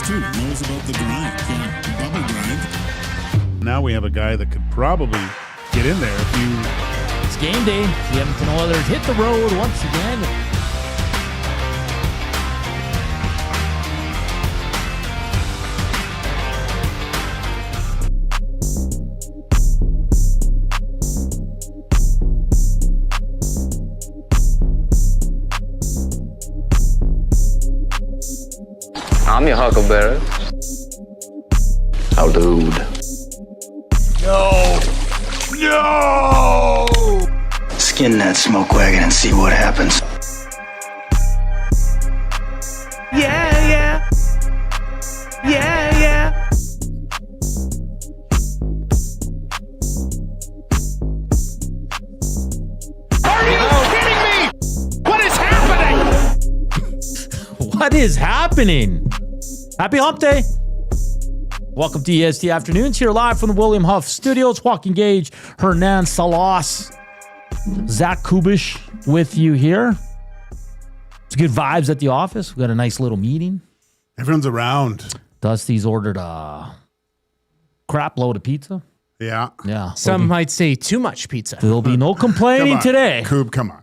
too. Knows about the grind. Yeah, the bubble grind. Now we have a guy that could probably get in there if you... It's game day. The Edmonton Oilers hit the road once again. I'm your huckleberry. Oh, dude. No! Skin that smoke wagon and see what happens. Yeah. Are you kidding me? What is happening? What is happening? Happy Hump Day. Welcome to EST Afternoons here live from the William Huff Studios. Joaquin, Gage, Hernan, Salas, Zach Kubish with you here. It's good vibes at the office. We got a nice little meeting. Everyone's around. Dusty's ordered a crap load of pizza. Yeah. Yeah. Some might say too much pizza. There'll be no complaining today. Coob, come on.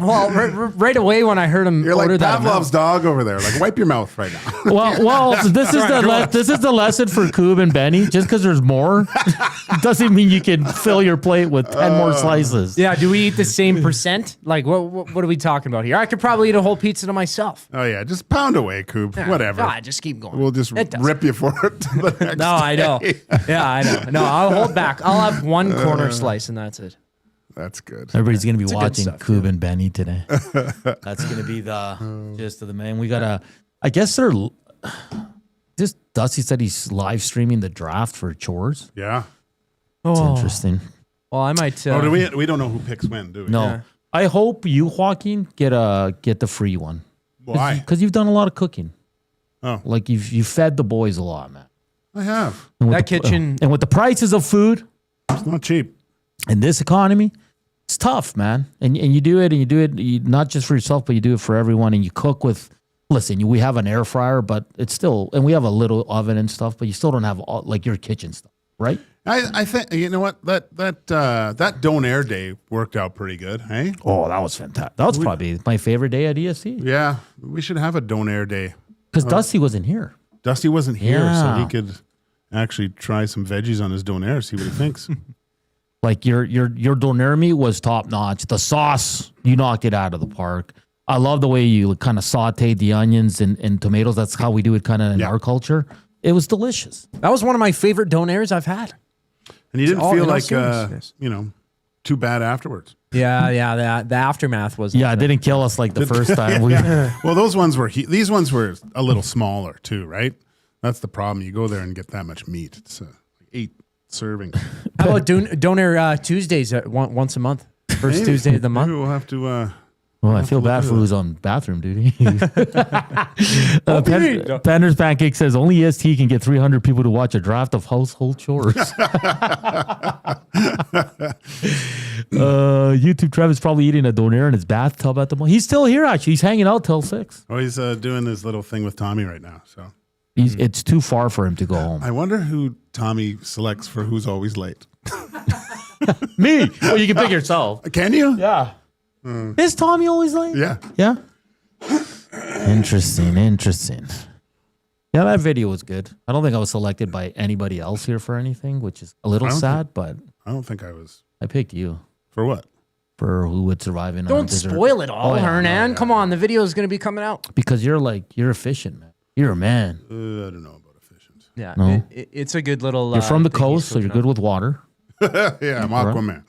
Well, right away when I heard him You're like order that Pavlov's dog over there. Like, wipe your mouth right now. Well, this is the lesson for Coob and Benny. Just because there's more doesn't mean you can fill your plate with 10 more slices. Yeah, do we eat the same percent? Like, what are we talking about here? I could probably eat a whole pizza to myself. Oh, yeah. Just pound away, Coob. Yeah, Whatever. God, just keep going. We'll just rip you for it. The next No, I know. day. Yeah, I know. No, I'll hold back. I'll have one corner slice and that's it. That's good. Everybody's going to be good watching stuff, Coob and Benny today. That's going to be the gist of the man. We got to, I guess they're, just Dusty said he's live streaming the draft for chores. Yeah. It's interesting. Well, I might. Oh, we don't know who picks when, do we? No. Yeah. I hope you, Joaquin, get the free one. Why? Because you've done a lot of cooking. Oh. Like you've fed the boys a lot, man. I have. And with That kitchen- and with the prices of food It's not cheap. in this economy, it's tough, man. And you do it not just for yourself, but you do it for everyone. And you cook with. Listen, we have an air fryer, but it's still, and we have a little oven and stuff, but you still don't have all, like your kitchen stuff, right? I think, you know what, that Donair day worked out pretty good, hey? Oh, that was fantastic. That was probably my favorite day at ESC Yeah, we should have a Donair day. because Dusty wasn't here. Dusty wasn't here, so Yeah. he could actually try some veggies on his Donair, see what he thinks. Like your donair meat was top notch. The sauce, you knocked it out of the park. I love the way you kind of sauteed the onions and tomatoes. That's how we do it kind of in our culture. It was delicious. That was one of my favorite donairs I've had. And you didn't all- feel in all like, seriousness. too bad afterwards. Yeah. The aftermath was. Yeah, it didn't kill us like the first time. Well, those ones were, these ones were a little smaller too, right? That's the problem. You go there and get that much meat. It's 8 servings. How about Donair Tuesdays once a month? First Tuesday of the month. Maybe we'll have to... Well, I feel bad for who's on bathroom duty. Penner's Pancake says only EST can get 300 people to watch a draft of household chores. YouTube Trevor's probably eating a donair in his bathtub at the moment. He's still here, actually. He's hanging out till 6. Oh, he's doing his little thing with Tommy right now. So It's too far for him to go home. I wonder who Tommy selects for who's always late. Me? Well, you can pick yourself. Can you? Yeah. Is Tommy always late? Yeah. Yeah? Interesting. Yeah, that video was good. I don't think I was selected by anybody else here for anything, which is a little sad, but I don't think I was. I picked you For what? for who would survive in Don't desert. spoil it all, Oh, yeah. Hernan. Come on, the video is going to be coming out. Because you're efficient, man. You're a man. I don't know about efficient. Yeah, No. it's a good little. You're from the thing he's coast, so you're cooking good with water. Yeah, I'm Aquaman.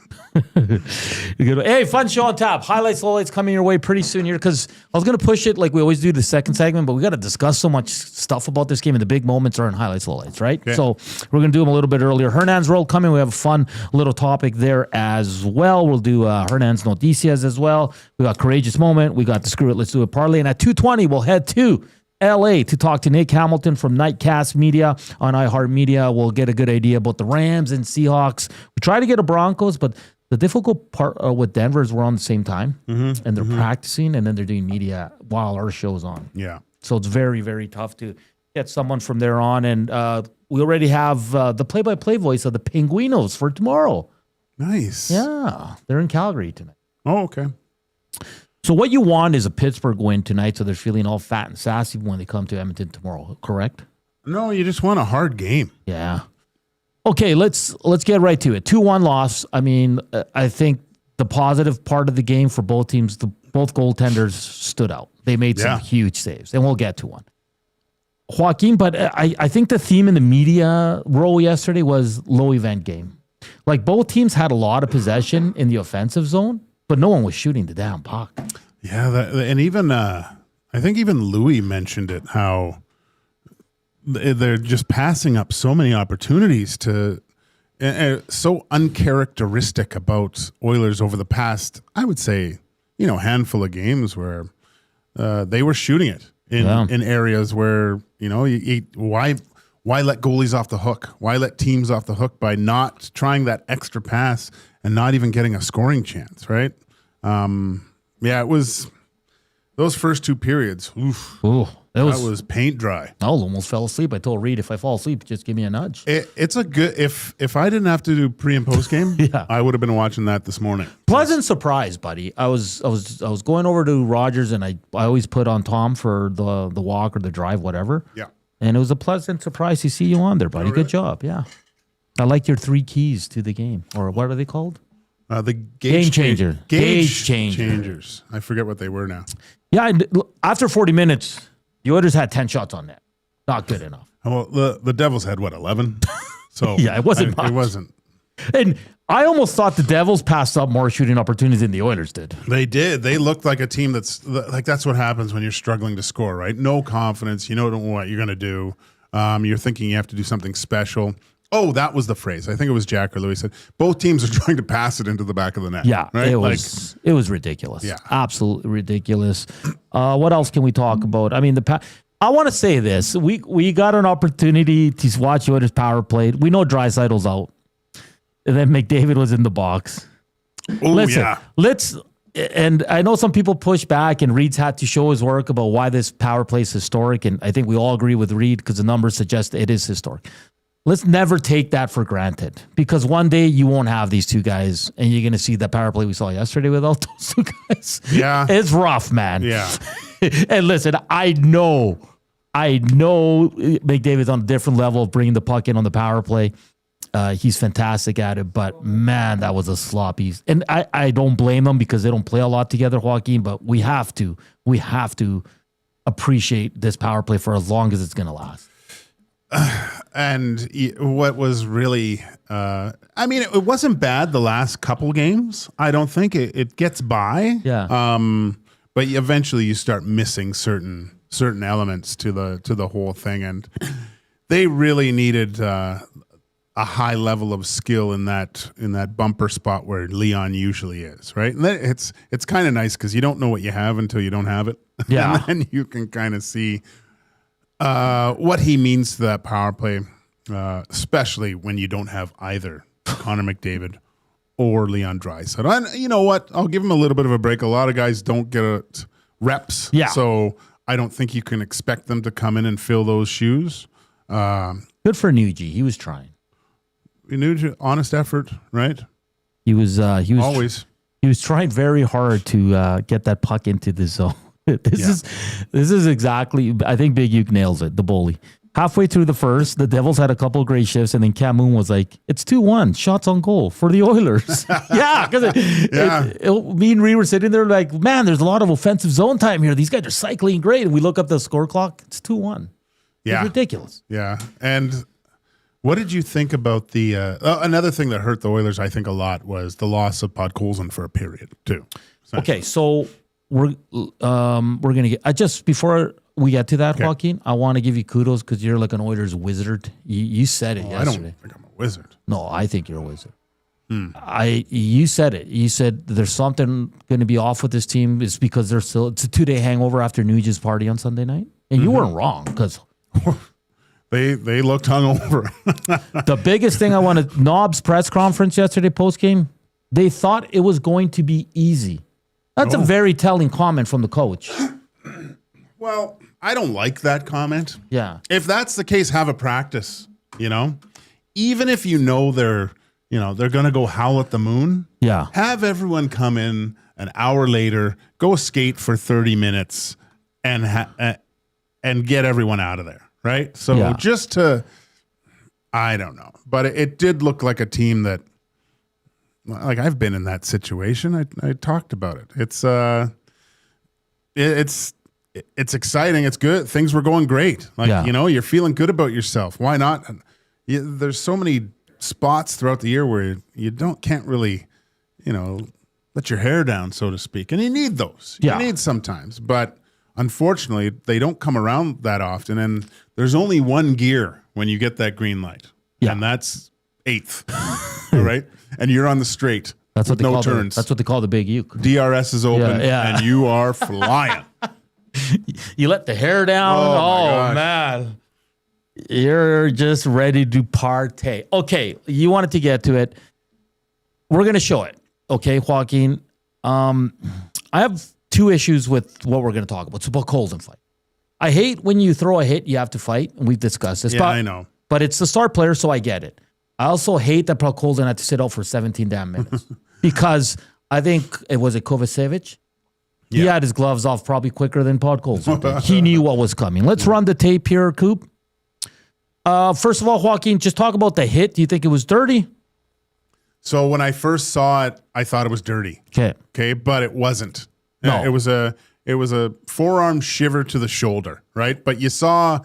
You're good. Hey, fun show on tap. Highlights, lowlights coming your way pretty soon here because I was going to push it like we always do the second segment, but we got to discuss so much stuff about this game and the big moments are in highlights, lowlights, right? Okay. So we're going to do them a little bit earlier. Hernand's roll coming. We have a fun little topic there as well. We'll do Hernand's Noticias as well. We got Courageous Moment. We got the Screw It, Let's Do It parlay. And at 2:20, we'll head to LA to talk to Nick Hamilton from Nitecast Media on iHeartMedia. We'll get a good idea about the Rams and Seahawks. We try to get a Broncos, but the difficult part with Denver is we're on the same time and they're practicing and then they're doing media while our show's on. Yeah. So it's very, very tough to get someone from there on. And we already have the play-by-play voice of the Penguinos for tomorrow. Nice. Yeah, they're in Calgary tonight. Oh, okay. So what you want is a Pittsburgh win tonight, so they're feeling all fat and sassy when they come to Edmonton tomorrow. Correct? No, you just want a hard game. Yeah. Okay, let's get right to it. 2-1 loss. I mean, I think the positive part of the game for both teams, both goaltenders stood out. They made some huge saves, and we'll get to one. Joaquin, but I think the theme in the media role yesterday was low event game. Like both teams had a lot of possession in the offensive zone, but no one was shooting the damn puck. Yeah, and even I think even Louis mentioned it, how they're just passing up so many opportunities to so uncharacteristic about Oilers over the past, I would say, handful of games where they were shooting it in areas where, why let goalies off the hook? Why let teams off the hook by not trying that extra pass and not even getting a scoring chance, right? It was those first two periods. Oof, that was paint dry. I almost fell asleep. I told Reed, if I fall asleep, just give me a nudge. It's a good, if I didn't have to do pre and post game, I would have been watching that this morning. Pleasant surprise, buddy. I was going over to Rogers, and I always put on Tom for the walk or the drive, whatever. Yeah. And it was a pleasant surprise to see you on there, buddy. Oh, really? Good job. Yeah. I like your 3 keys to the game. Or what are they called? The Game changer. Gauge changer. changers. I forget what they were now. Yeah. After 40 minutes, the Oilers had 10 shots on net. Not good enough. Well, the Devils had, 11? So yeah, it wasn't much. It wasn't. And I almost thought the Devils passed up more shooting opportunities than the Oilers did. They did. They looked like a team that's what happens when you're struggling to score, right? No confidence. You don't know what you're going to do. You're thinking you have to do something special. Oh, that was the phrase. I think it was Jack or Louis said, both teams are trying to pass it into the back of the net. Yeah, right? it was ridiculous. Yeah. Absolutely ridiculous. What else can we talk about? I mean, I want to say this. We got an opportunity to watch the Oilers power play. We know Draisaitl's out. And then McDavid was in the box. Oh, And I know some people push back, and Reed's had to show his work about why this power play is historic. And I think we all agree with Reed because the numbers suggest it is historic. Let's never take that for granted, because one day you won't have these two guys, and you're going to see that power play we saw yesterday with all those two guys. Yeah. It's rough, man. Yeah. And listen, I know McDavid's on a different level of bringing the puck in on the power play. He's fantastic at it, but man, that was a sloppy. And I don't blame them because they don't play a lot together, Joaquin, but we have to appreciate this power play for as long as it's going to last. And what was really, it wasn't bad the last couple games. I don't think it gets by. Yeah. But eventually you start missing certain elements to the whole thing, and they really needed a high level of skill in that bumper spot where Leon usually is, right? And it's kind of nice because you don't know what you have until you don't have it. Yeah. And then you can kind of see what he means to that power play, especially when you don't have either Connor McDavid or Leon Draisaitl. And you know what? I'll give him a little bit of a break. A lot of guys don't get reps. Yeah. So I don't think you can expect them to come in and fill those shoes. Good for Nugie. He was trying. Honest effort, right? He was always. He was trying very hard to get that puck into the zone. This is exactly. I think Big Uke nails it. The bully. Halfway through the first, the Devils had a couple of great shifts, and then Cam Moon was like, "It's 2-1, shots on goal for the Oilers." Yeah, because me and Reed were sitting there like, "Man, there's a lot of offensive zone time here. These guys are cycling great." And we look up the score clock; it's 2-1. Yeah, it's ridiculous. Yeah, and. What did you think about the another thing that hurt the Oilers, I think, a lot was the loss of Podkolzin for a period, too. Okay, so we're going to get just before we get to that, Joaquin, I want to give you kudos because you're like an Oilers wizard. You said it yesterday. I don't think I'm a wizard. No, I think you're a wizard. You said it. You said there's something going to be off with this team. It's because it's a 2-day hangover after Nuge's party on Sunday night. And you weren't wrong because... They looked hungover. The biggest thing Knob's press conference yesterday post-game, they thought it was going to be easy. That's a very telling comment from the coach. Well, I don't like that comment. Yeah. If that's the case, have a practice, Even if they're going to go howl at the moon. Yeah. Have everyone come in an hour later, go skate for 30 minutes and get everyone out of there, right? So just to, I don't know. But it did look like a team that, like, I've been in that situation. I talked about it. It's exciting. It's good. Things were going great. Like, you're feeling good about yourself. Why not? There's so many spots throughout the year where you can't really, let your hair down, so to speak. And you need those. You need sometimes. But unfortunately, they don't come around that often. And there's only one gear when you get that green light. Yeah. And that's 8th. Right? And you're on the straight. That's what they call turns. That's what they call the big uke. DRS is open and you are flying. You let the hair down. Oh man. You're just ready to partay. Okay, you wanted to get to it. We're going to show it. Okay, Joaquin. I have 2 issues with what we're going to talk about. It's about Podkolzin fight. I hate when you throw a hit, you have to fight, and we've discussed this. Yeah, I know. But it's the star player, so I get it. I also hate that Podkolzin had to sit out for 17 damn minutes because I think it was a Kovacevic. He had his gloves off probably quicker than Podkolzin did. He knew what was coming. Let's run the tape here, Coop. First of all, Joaquin, just talk about the hit. Do you think it was dirty? So when I first saw it, I thought it was dirty. Okay, but it wasn't. No. It was a forearm shiver to the shoulder, right? But you saw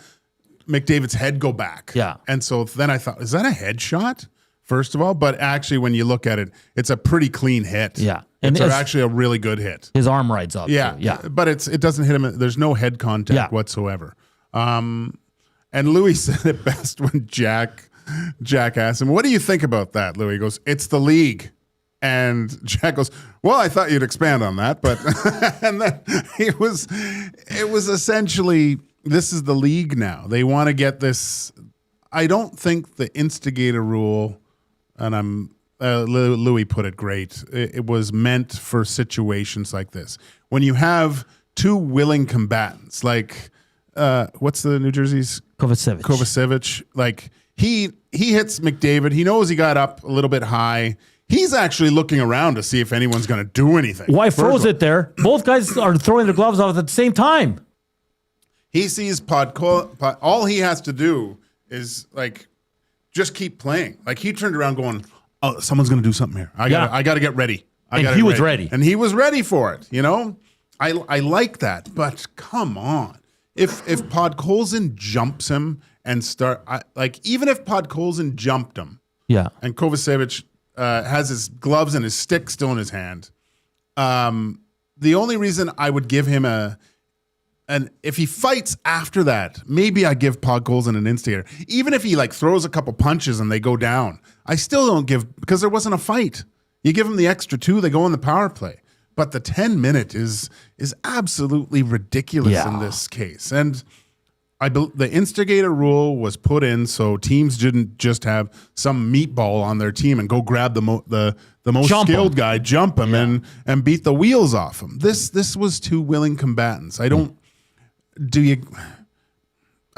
McDavid's head go back. Yeah. And so then I thought, is that a headshot? First of all, but actually when you look at it, it's a pretty clean hit. Yeah. And it's actually a really good hit. His arm rides up. Yeah. Too. Yeah. But it doesn't hit him. There's no head contact whatsoever. And Louis said it best when Jack asked him, what do you think about that, Louis? He goes, it's the league. And Jack goes, well, I thought you'd expand on that. But and then it was essentially, this is the league now. They want to get this. I don't think the instigator rule, and Louis put it great, it was meant for situations like this. When you have 2 willing combatants, like, what's the New Jersey's? Kovacevic. Like, he hits McDavid. He knows he got up a little bit high. He's actually looking around to see if anyone's going to do anything. Why froze it there? Both guys are throwing their gloves off at the same time. He sees Podkolzin. All he has to do is, like, just keep playing. Like, he turned around going, oh, someone's going to do something here. I got to get ready. And he was ready. And he was ready for it, I like that, but come on. If Podkolzin jumps him and even if Podkolzin jumped him, and Kovacevic has his gloves and his stick still in his hand, the only reason I would give him and if he fights after that, maybe I give Podkolzin an instigator. Even if he throws a couple punches and they go down, I still don't give, because there wasn't a fight. You give him the extra 2, they go on the power play. But the 10-minute is absolutely ridiculous in this case. And the instigator rule was put in so teams didn't just have some meatball on their team and go grab the most skilled guy, jump him, and beat the wheels off him. This was 2 willing combatants. I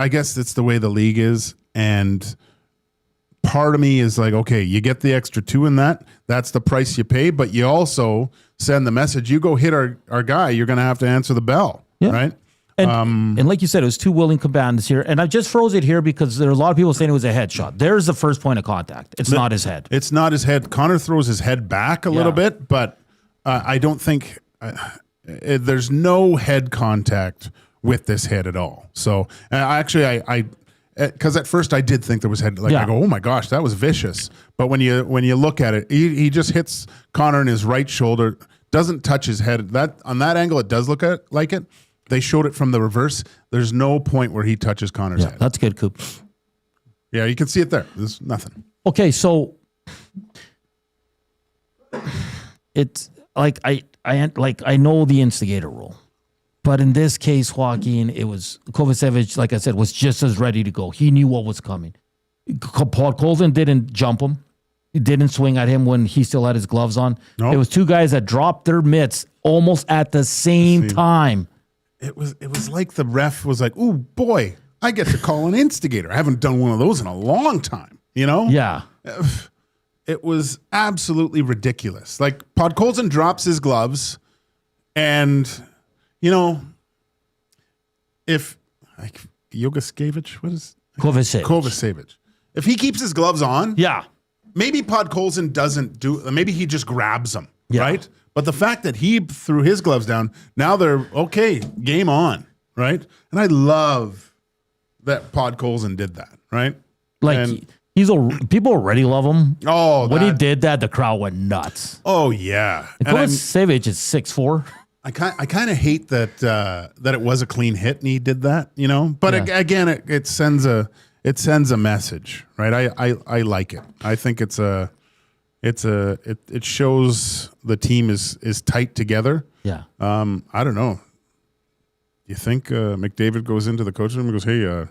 guess it's the way the league is, and part of me is like, okay, you get the extra 2 in that. That's the price you pay, but you also send the message, you go hit our guy, you're going to have to answer the bell, right? And like you said, it was 2 willing combatants here. And I just froze it here because there are a lot of people saying it was a headshot. There's the first point of contact. It's not his head. It's not his head. Connor throws his head back a little bit, but I don't think there's no head contact with this hit at all. So actually, because at first I did think there was head. I go, oh my gosh, that was vicious. But when you look at it, he just hits Connor in his right shoulder, doesn't touch his head. That on that angle, it does look like it. They showed it from the reverse. There's no point where he touches Connor's head. That's good, Coop. Yeah, you can see it there. There's nothing. Okay, so it's like I know the instigator rule. But in this case, Joaquin, it was Kovacevic, like I said, was just as ready to go. He knew what was coming. Podkolzin didn't jump him. He didn't swing at him when he still had his gloves on. Nope. It was 2 guys that dropped their mitts almost at the same time. it was like the ref was like, "Ooh, boy, I get to call an instigator. I haven't done one of those in a long time." You know? Yeah. It was absolutely ridiculous. Like Podkolzin drops his gloves, and if like Yogaskevich, what is Kovacevic? If he keeps his gloves on, Yeah. maybe Podkolzin doesn't do. Maybe he just grabs them, Yeah. right? But the fact that he threw his gloves down, now they're okay. Game on, right? And I love that Podkolzin did that, right? Like And- people already love him. Oh, when he that- did that, the crowd went nuts. Oh yeah, And Kovacevic is 6'4". I kind of hate that that it was a clean hit and he did that, But Yeah. again, it sends a message, right? I like it. I think it shows the team is tight together. Yeah. I don't know. You think McDavid goes into the coaching room and goes, "Hey,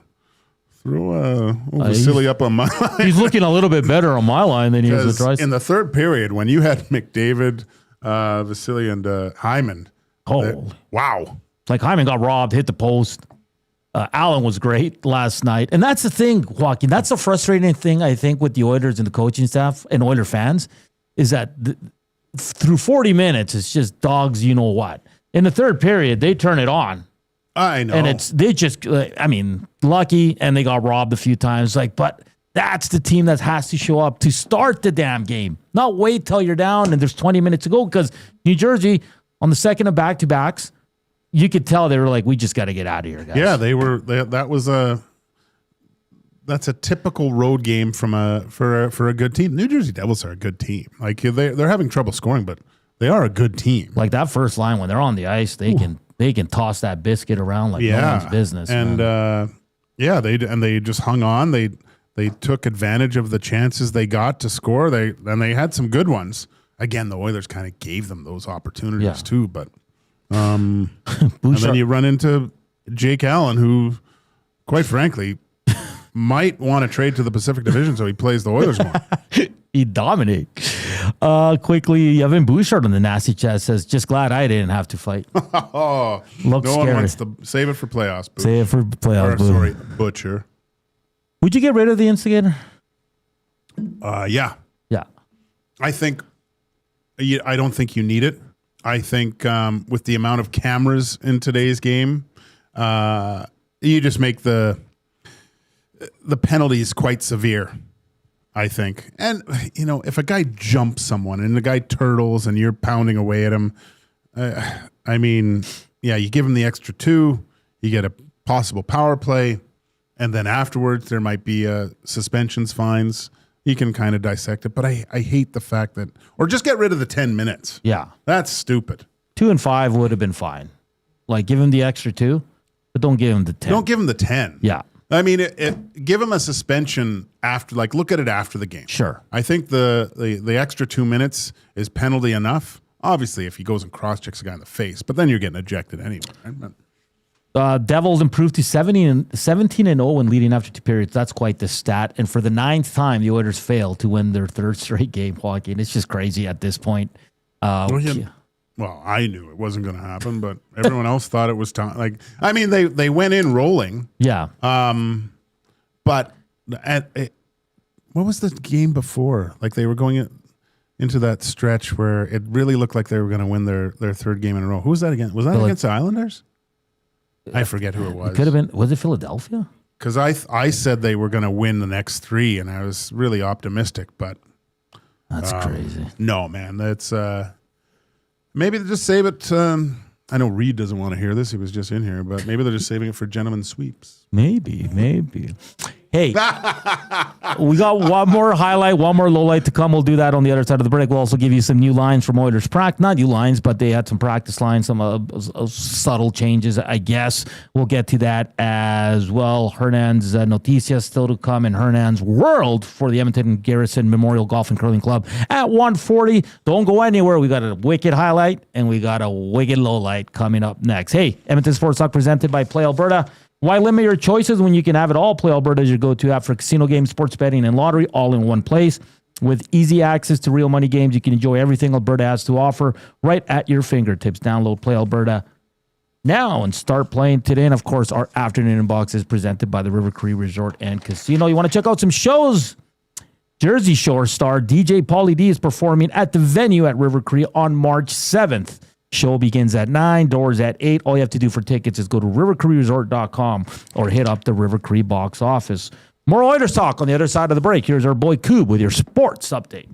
throw Vasily up on my line." He's looking a little bit better on my line than he is with Because Trice. in the third period, when you had McDavid, Vasily, and Hyman, wow. Like Hyman got robbed, hit the post. Allen was great last night. And that's the thing, Joaquin. That's the frustrating thing, I think, with the Oilers and the coaching staff and Oiler fans is that through 40 minutes, it's just dogs, you know what. In the third period, they turn it on. I know. And lucky, and they got robbed a few times. But that's the team that has to show up to start the damn game. Not wait till you're down and there's 20 minutes to go, because New Jersey, on the second of back-to-backs, you could tell they were like, we just got to get out of here, guys. Yeah, that's a typical road game for a good team. New Jersey Devils are a good team. Like they're having trouble scoring, but they are a good team. Like that first line, when they're on the ice, they can toss that biscuit around like no one's business. And they just hung on. They took advantage of the chances they got to score. They had some good ones. Again, the Oilers kind of gave them those opportunities too, but and then you run into Jake Allen, who, quite frankly, might want to trade to the Pacific Division so he plays the Oilers more. He dominate. Quickly, Evan Bouchard on the nasty chat says, "Just glad I didn't have to fight." Oh, Looks no one scary. wants to save it for playoffs. Boo. Say it for playoffs. Or, Boo. sorry, Butcher. Would you get rid of the instigator? Yeah. Yeah. I don't think you need it. I think with the amount of cameras in today's game, you just make the penalties quite severe, I think. And, if a guy jumps someone and the guy turtles and you're pounding away at him, you give him the extra 2, you get a possible power play, and then afterwards there might be suspensions, fines. You can kind of dissect it, but I hate the fact that, or just get rid of the 10 minutes. Yeah. That's stupid. 2 and 5 would have been fine. Like, give him the extra 2, but don't give him the 10. Don't give him the 10. Yeah. I mean, give him a suspension after, look at it after the game. Sure. I think the extra 2 minutes is penalty enough. Obviously, if he goes and cross-checks a guy in the face, but then you're getting ejected anyway. Right? But, Devils improved to 17-0 when leading after 2 periods. That's quite the stat. And for the 9th time, the Oilers failed to win their 3rd straight game, Joaquin. It's just crazy at this point. well, I knew it wasn't going to happen, but everyone else thought it was time. They went in rolling. Yeah. But what was the game before? Like they were going into that stretch where it really looked like they were going to win their 3rd game in a row. Who was that against? Was that against the Islanders? I forget who it was. It could have been. Was it Philadelphia? Because I said they were going to win the next 3, and I was really optimistic. But That's crazy. no, man, that's maybe they just save it. I know Reed doesn't want to hear this. He was just in here, but maybe they're just saving it for gentlemen's sweeps. Maybe. Hey, we got one more highlight, one more low light to come. We'll do that on the other side of the break. We'll also give you some new lines from Oilers practice. Not new lines, but they had some practice lines, some subtle changes, I guess. We'll get to that as well. Hernand's Noticias still to come in Hernand's World for the Edmonton Garrison Memorial Golf and Curling Club at 1:40. Don't go anywhere. We got a wicked highlight and we got a wicked low light coming up next. Hey, Edmonton Sports Talk presented by Play Alberta. Why limit your choices when you can have it all? Play Alberta is your go-to app for casino games, sports betting, and lottery all in one place. With easy access to real money games, you can enjoy everything Alberta has to offer right at your fingertips. Download Play Alberta now and start playing today. And of course, our afternoon inbox is presented by the River Cree Resort and Casino. You want to check out some shows? Jersey Shore star DJ Pauly D is performing at the venue at River Cree on March 7th. Show begins at 9, doors at 8. All you have to do for tickets is go to rivercreeresort.com or hit up the River Cree box office. More Oilers talk on the other side of the break. Here's our boy Coob with your sports update.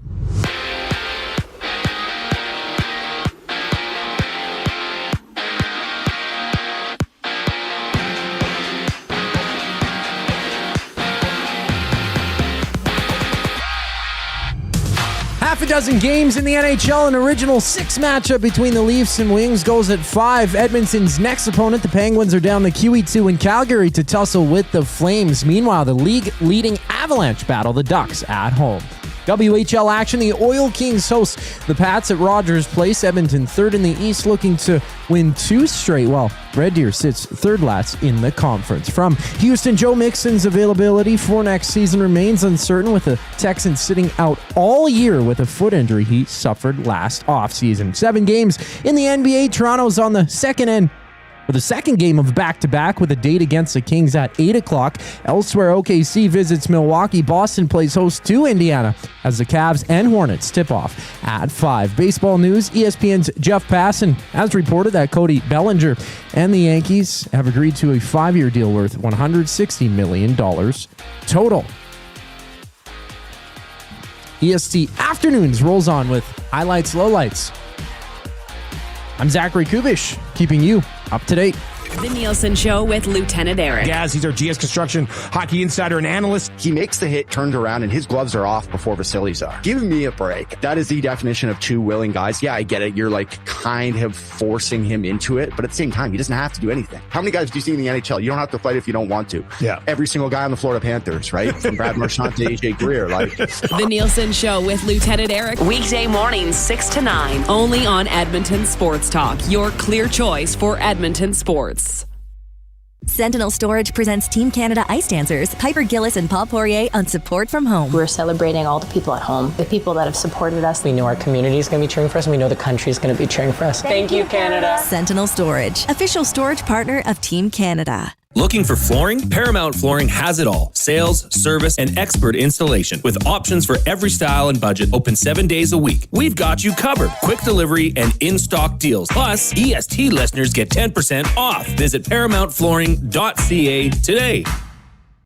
Half a dozen games in the NHL, an original 6 matchup between the Leafs and Wings goes at 5. Edmonton's next opponent, the Penguins, are down the QE2 in Calgary to tussle with the Flames. Meanwhile, the league-leading Avalanche battle the Ducks at home. WHL action, the Oil Kings host the Pats at Rogers Place. Edmonton third in the East, looking to win 2 straight, while Red Deer sits third last in the conference. From Houston, Joe Mixon's availability for next season remains uncertain, with the Texans sitting out all year with a foot injury he suffered last offseason. 7 games in the NBA. Toronto's on the second game of back-to-back with a date against the Kings at 8 o'clock. Elsewhere, OKC visits Milwaukee. Boston plays host to Indiana as the Cavs and Hornets tip off at 5. Baseball news, ESPN's Jeff Passan has reported that Cody Bellinger and the Yankees have agreed to a 5-year deal worth $160 million total. EST Afternoons rolls on with highlights, lowlights. I'm Zachary Kubish, keeping you up to date. The Nielsen Show with Lieutenant Eric. Gaz, he's our GS Construction hockey insider and analyst. He makes the hit, turns around, and his gloves are off before Vasily's are. Give me a break. That is the definition of 2 willing guys. Yeah, I get it. You're like kind of forcing him into it, but at the same time, he doesn't have to do anything. How many guys do you see in the NHL? You don't have to fight if you don't want to. Yeah. Every single guy on the Florida Panthers, right? From Brad Marchand to AJ Greer. Like The Nielsen Show with Lieutenant Eric. Weekday mornings 6 to 9. Only on Edmonton Sports Talk. Your clear choice for Edmonton sports. Sentinel Storage presents Team Canada Ice Dancers, Piper Gillis and Paul Poirier on Support from Home. We're celebrating all the people at home, the people that have supported us. We know our community is going to be cheering for us, and we know the country is going to be cheering for us. Thank you, Canada. Sentinel Storage, official storage partner of Team Canada. Looking for flooring? Paramount Flooring has it all. Sales, service, and expert installation. With options for every style and budget, open 7 days a week. We've got you covered. Quick delivery and in-stock deals. Plus, EST listeners get 10% off. Visit ParamountFlooring.ca today.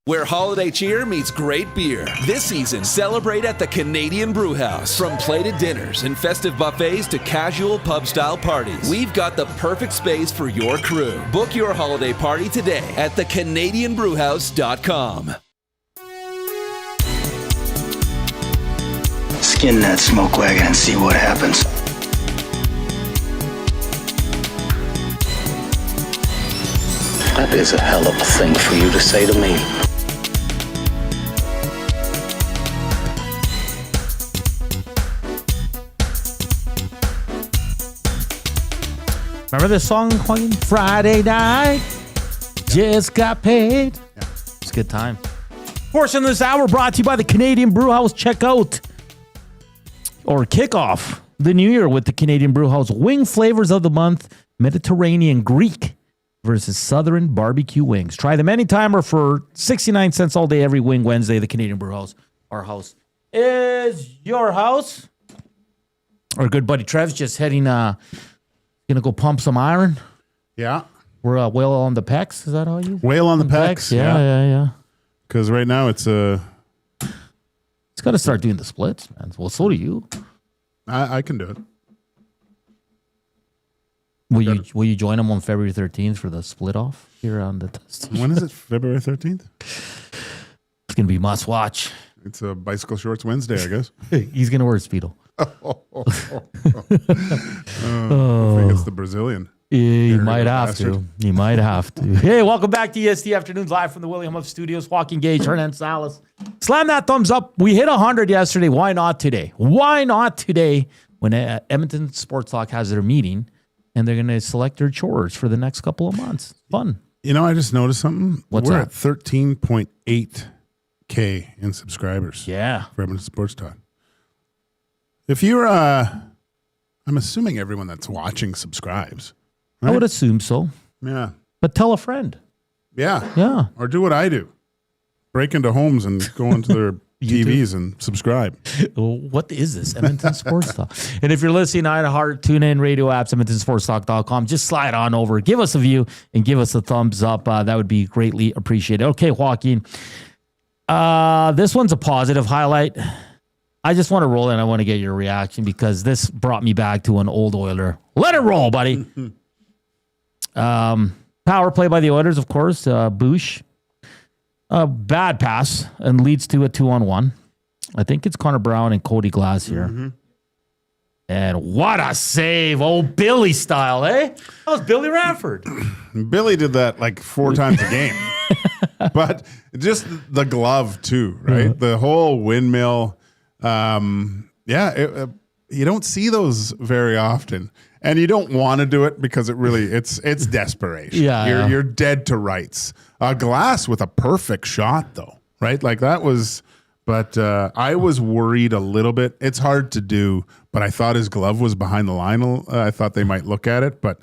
Where holiday cheer meets great beer. This season, celebrate at the Canadian Brewhouse. From plated dinners and festive buffets to casual pub-style parties, we've got the perfect space for your crew. Book your holiday party today at thecanadianbrewhouse.com. Skin that smoke wagon and see what happens. That is a hell of a thing for you to say to me. Remember this song, Joaquin? Friday night, just got paid. Yeah. It's a good time. Portion of this hour brought to you by the Canadian Brewhouse. Check out or kick off the new year with the Canadian Brewhouse wing flavors of the month: Mediterranean Greek versus Southern barbecue wings. Try them anytime or for 69 cents all day every wing Wednesday. The Canadian Brewhouse. Our house is your house. Our good buddy Trev's just heading gonna go pump some iron. Yeah. We're whale on the pecs. Is that how you? Whale on the pecs. Yeah. Because right now it's got to start doing the splits, man. Well, so do you. I can do it. Will you join them on February 13th for the split off here on the test? When is it? February 13th? It's gonna be must watch. It's a bicycle shorts Wednesday, I guess. He's gonna wear a Speedo. I think it's the Brazilian. You might have to. You might have to. Hey, welcome back to EST Afternoons live from the William Huff Studios. Joaquin, Gage, Hernan, Salas. Slam that thumbs up. We hit 100 yesterday. Why not today? Why not today when Edmonton Sports Talk has their meeting and they're going to select their chores for the next couple of months? Fun. You know, I just noticed something. What's We're that? at 13.8K in subscribers. Yeah. For Edmonton Sports Talk. If you're, I'm assuming everyone that's watching subscribes. Right? I would assume so. Yeah. But tell a friend. Yeah. Yeah. Or do what I do. Break into homes and go into their TVs and subscribe. What is this? Edmonton Sports Talk. And if you're listening on iHeart, tune in, radio apps, EdmontonSportsTalk.com. Just slide on over, give us a view, and give us a thumbs up. That would be greatly appreciated. Okay, Joaquin. This one's a positive highlight. I just want to roll in. I want to get your reaction because this brought me back to an old Oiler. Let it roll, buddy. Power play by the Oilers, of course. Bush. A bad pass and leads to a 2-on-1. I think it's Connor Brown and Cody Glass here. Mm-hmm. And what a save. Oh, Billy style, eh? That was Billy Ranford. Billy did that like 4 times a game. But just the glove too, right? Mm-hmm. The whole windmill. You don't see those very often. And you don't want to do it because it's desperation. Yeah, you're dead to rights. Glass with a perfect shot though, right? Like that was, but I was worried a little bit. It's hard to do, but I thought his glove was behind the line. I thought they might look at it, but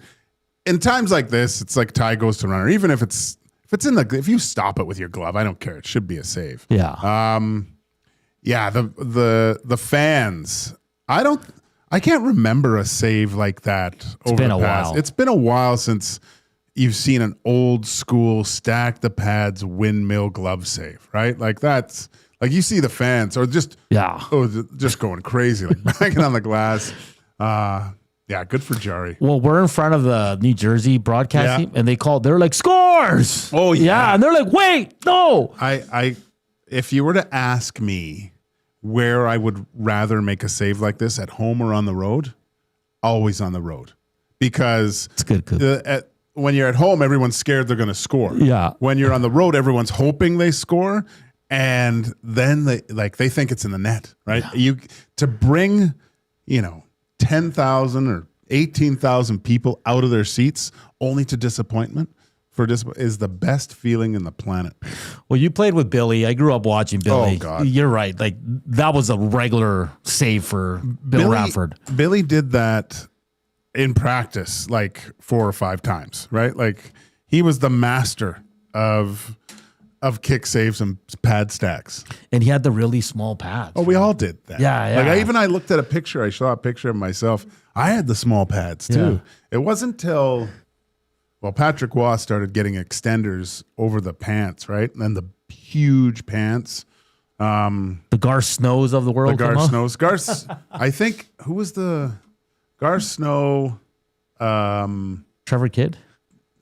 in times like this, it's like tie goes to runner. Even if if you stop it with your glove, I don't care. It should be a save. Yeah. The fans. I can't remember a save like that. It's been a while. It's been a while since you've seen an old school stack the pads windmill glove save, right? Like that's like you see the fans or just going crazy, like banging on the glass. Good for Jari. Well, we're in front of the New Jersey broadcast team, and they're like scores. Oh yeah, and they're like, wait, no. If you were to ask me where I would rather make a save like this, at home or on the road, always on the road. Because it's good. When you're at home, everyone's scared they're going to score. Yeah. When you're on the road, everyone's hoping they score, and then they think it's in the net, right? Yeah. To bring, 10,000 or 18,000 people out of their seats only to disappointment is the best feeling in the planet. Well, you played with Billy. I grew up watching Billy. Oh, God. You're right. Like, that was a regular save for Bill Ranford. Billy did that in practice like 4 or 5 times, right? Like, he was the master of kick saves and pad stacks. And he had the really small pads. Oh, we all did that. Yeah. Like, I looked at a picture. I saw a picture of myself. I had the small pads, too. Yeah. It wasn't till... Well, Patrick Waugh started getting extenders over the pants, right? And then the huge pants. The Gar Snows of the world. The Gar Snows. I think, who was the Gar Snow? Trevor Kidd?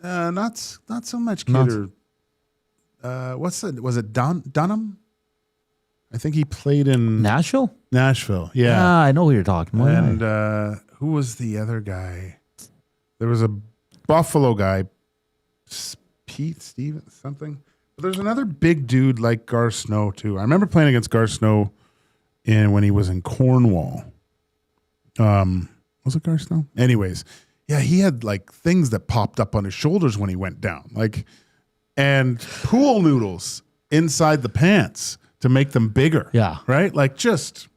Not so much Kidd. Was it Dunham? I think he played in Nashville. Yeah, I know who you're talking about. And who was the other guy? There was a Buffalo guy, Pete Stevens, something. But there's another big dude like Gar Snow, too. I remember playing against Gar Snow when he was in Cornwall. Was it Gar Snow? Anyways, yeah, he had like things that popped up on his shoulders when he went down. And pool noodles inside the pants to make them bigger. Yeah. Right? Like just...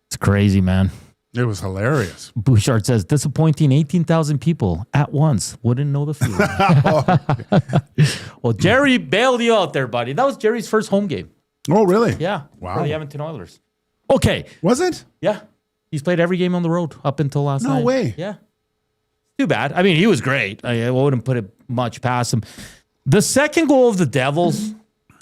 It's crazy, man. It was hilarious. Bouchard says, disappointing 18,000 people at once. Wouldn't know the feeling. Well, Jerry bailed you out there, buddy. That was Jerry's first home game. Oh, really? Yeah. Wow. For the Edmonton Oilers. Okay. Was it? Yeah. He's played every game on the road up until last night. No way. Yeah. Too bad. I mean, he was great. I wouldn't put it much past him. The second goal of the Devils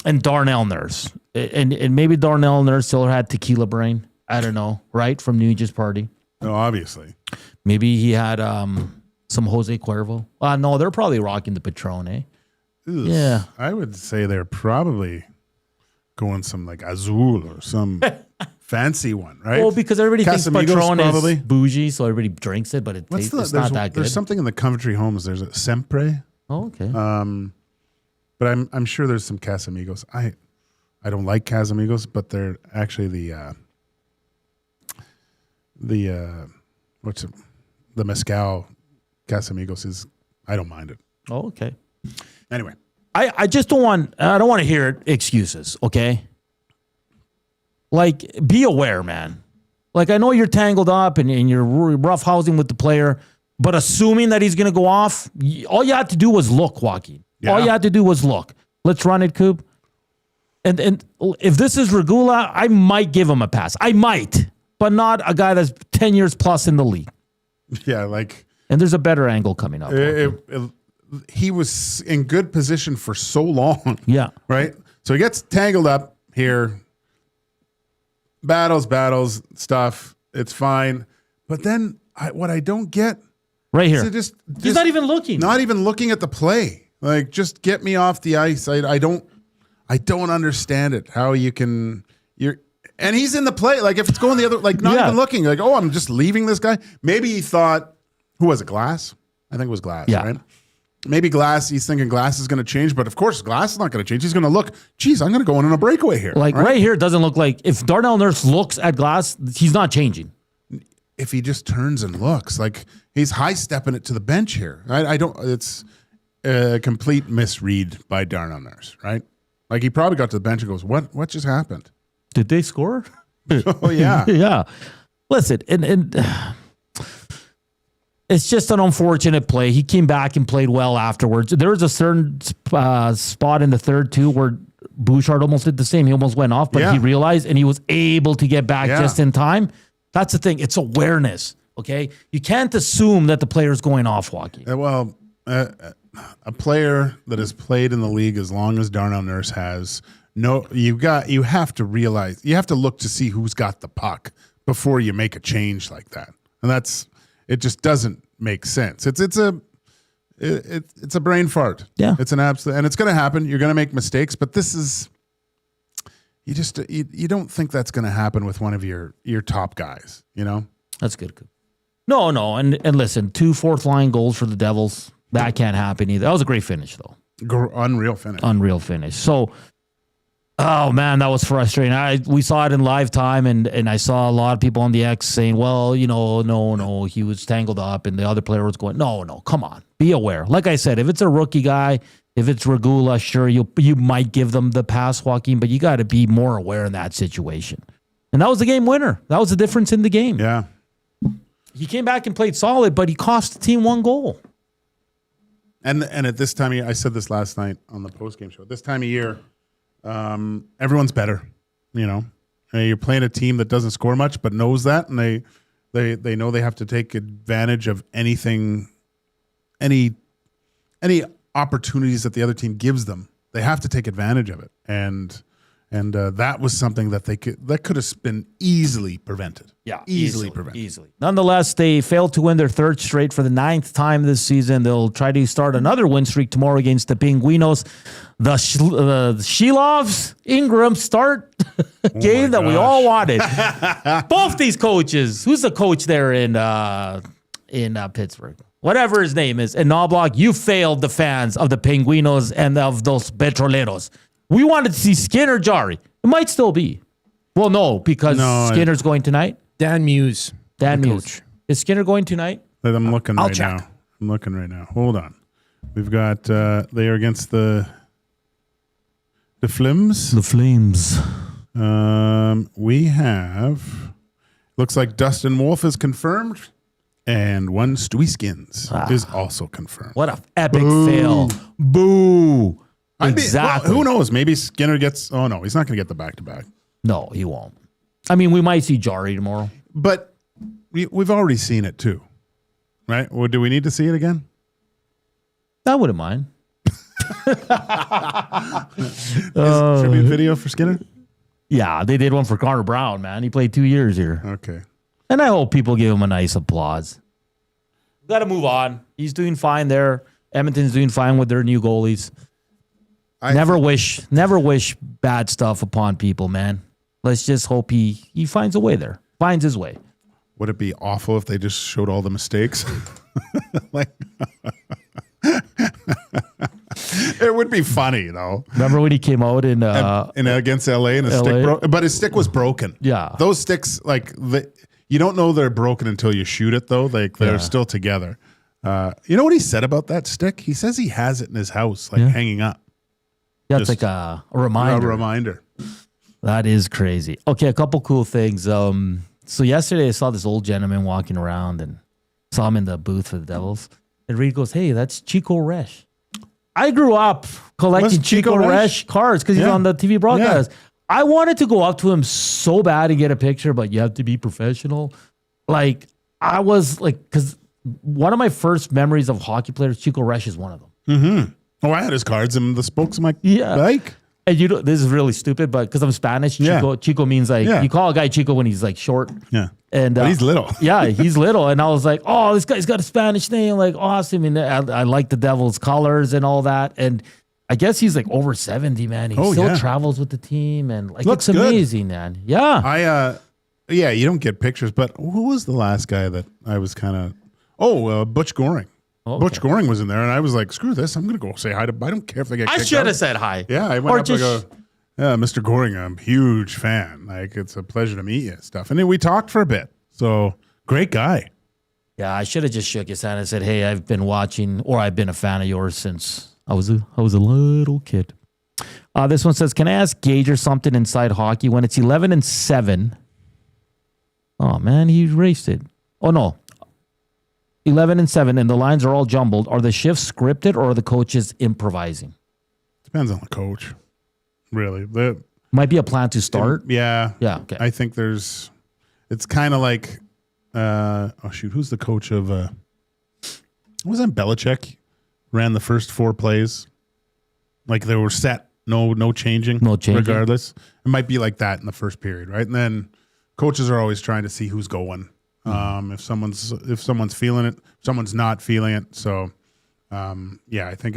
and Darnell Nurse. And maybe Darnell Nurse still had tequila brain. I don't know, right? From New Year's party. No, obviously. Maybe he had some Jose Cuervo. No, they're probably rocking the Patron, eh? Ugh. Yeah. I would say they're probably going some like Azul or some fancy one, right? Well, because everybody thinks Patron probably. is bougie, so everybody drinks it, but it's not that good. There's something in the Coventry Homes. There's a Sempre. Oh, okay. But I'm sure there's some Casamigos. I don't like Casamigos, but they're actually the Mezcal Casamigos is, I don't mind it. Oh, okay. Anyway. I just don't want to hear excuses, okay? Like, be aware, man. Like, I know you're tangled up and you're rough housing with the player, But assuming that he's going to go off, all you had to do was look, Joaquin. Yeah. All you had to do was look. Let's run it, Coop. And if this is Regula, I might give him a pass. I might, but not a guy that's 10 years plus in the league. Yeah, like... And there's a better angle coming up. He was in good position for so long. Yeah. Right? So he gets tangled up here. Battles, stuff. It's fine. But then what I don't get... Right here. Just he's not even looking. Not even looking at the play. Like, just get me off the ice. I don't understand it. How you can... And he's in the play. Like, if it's going the other... Like, not even looking. Like, oh, I'm just leaving this guy. Maybe he thought... Who was it? Glass? I think it was Glass, right? Maybe Glass, he's thinking Glass is going to change, but of course Glass is not going to change. He's going to look, geez, I'm going to go in on a breakaway here. Like right here, it doesn't look like, if Darnell Nurse looks at Glass, he's not changing. If he just turns and looks, like he's high-stepping it to the bench here. I don't, it's a complete misread by Darnell Nurse, right? Like he probably got to the bench and goes, what just happened? Did they score? Oh, yeah. Yeah. Listen, and it's just an unfortunate play. He came back and played well afterwards. There was a certain spot in the third, too, where Bouchard almost did the same. He almost went off, but he realized, and he was able to get back just in time. That's the thing. It's awareness, okay? You can't assume that the player's going off, Joaquin. Well, a player that has played in the league as long as Darnell Nurse has, you have to realize, you have to look to see who's got the puck before you make a change like that. And it just doesn't make sense. It's a brain fart. Yeah. It's an absolute, and it's going to happen. You're going to make mistakes, but this is, you don't think that's going to happen with one of your top guys, you know? That's good. No. And listen, 2 fourth-line goals for the Devils. That can't happen either. That was a great finish, though. Unreal finish. So, oh man, that was frustrating. We saw it in live time, and I saw a lot of people on the X saying, well, no, he was tangled up, and the other player was going, no, come on, be aware. Like I said, if it's a rookie guy, if it's Regula, sure, you might give them the pass, Joaquin, but you got to be more aware in that situation. And that was the game winner. That was the difference in the game. Yeah. He came back and played solid, but he cost the team 1 goal. And at this time of year, I said this last night on the postgame show, this time of year, everyone's better, you know. You're playing a team that doesn't score much, but knows that, and they know they have to take advantage of any opportunities that the other team gives them. They have to take advantage of it, and that was something that could have been easily prevented. Yeah, easily prevented. Easily. Nonetheless, they failed to win their 3rd straight for the 9th time this season. They'll try to start another win streak tomorrow against the Pinguinos. The Shilovs Ingram start game that we all wanted. Both these coaches. Who's the coach there in Pittsburgh? Whatever his name is. And Knobloch, you failed the fans of the Pinguinos and of those Petroleros. We wanted to see Skinner, Jari. It might still be. Well, no, because Skinner's going tonight. Dan Muse. Coach. Is Skinner going tonight? I'm looking right now. I'm looking right now. Hold on. We've got, they are against the Flames. The Flames. We have, looks like Dustin Wolf is confirmed, and one Stewie Skins is also confirmed. What a epic fail. Boo. Exactly. Who knows? Maybe Skinner gets, oh no, he's not going to get the back-to-back. No, he won't. I mean, we might see Jari tomorrow. But we've already seen it too, right? Well, do we need to see it again? I wouldn't mind. Tribute video for Skinner? Yeah, they did one for Connor Brown, man. He played 2 years here. Okay. And I hope people give him a nice applause. Got to move on. He's doing fine there. Edmonton's doing fine with their new goalies. Never wish bad stuff upon people, man. Let's just hope he finds a way there. Finds his way. Would it be awful if they just showed all the mistakes? It would be funny though. Remember when he came out in against LA and his stick but his stick was broken. Yeah. Those sticks, you don't know they're broken until you shoot it though. Like they're still together. You know what he said about that stick? He says he has it in his house, hanging up. Yeah, it's like a reminder. A reminder. That is crazy. Okay, a couple cool things. So yesterday I saw this old gentleman walking around, and Saw him in the booth for the Devils. And Reed goes, hey, that's Chico Resch. I grew up collecting Chico Resch cards because he's on the TV broadcast. Yeah. I wanted to go up to him so bad and get a picture, but you have to be professional. Like, I was like, because one of my first memories of hockey players, Chico Resch is one of them. Mm-hmm. Oh, I had his cards and the spokes of my bike. And this is really stupid, but because I'm Spanish, Chico means like, you call a guy Chico when he's like short. Yeah. And but he's little. Yeah, he's little. And I was like, oh, this guy's got a Spanish name. Like, awesome. And I like the Devils colors and all that. And I guess he's like over 70, man. He still travels with the team. And like, it's amazing, man. Yeah. You don't get pictures, but who was the last guy that I was kind of, Butch Goring. Okay. Butch Goring was in there, and I was like, screw this. I'm going to go say hi to, I don't care if they get kicked out. I should have said hi. Yeah, I went up and go, yeah, Mr. Goring, I'm a huge fan. Like, it's a pleasure to meet you and stuff. And then we talked for a bit. So, great guy. Yeah, I should have just shook his hand and said, hey, I've been watching, or I've been a fan of yours since I was a little kid. This one says, can I ask Gage or something inside hockey when it's 11-7? Oh, man, he erased it. Oh, no. 11-7, and the lines are all jumbled. Are the shifts scripted or are the coaches improvising? Depends on the coach, really. Might be a plan to start. Yeah. Okay. I think it's kind of like, who's the coach of, wasn't Belichick ran the first 4 plays? Like they were set, no changing. No changing. Regardless. It might be like that in the first period, right? And then coaches are always trying to see who's going. If someone's feeling it, someone's not feeling it. So, I think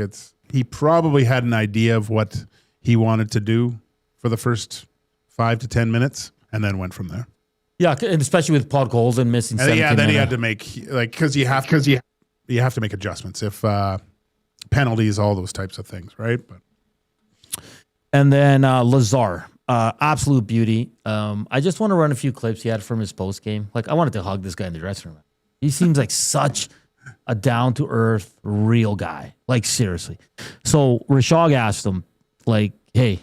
he probably had an idea of what he wanted to do for the first 5 to 10 minutes, and then went from there. Yeah, and especially with Podkolzin missing. Then he had to make because you have to make adjustments if penalties, all those types of things, right? But and then Lazar. Absolute beauty. I just want to run a few clips he had from his post game. Like, I wanted to hug this guy in the dressing room. He seems like such a down-to-earth, real guy. Like, seriously. So, Rashog asked him, like, hey,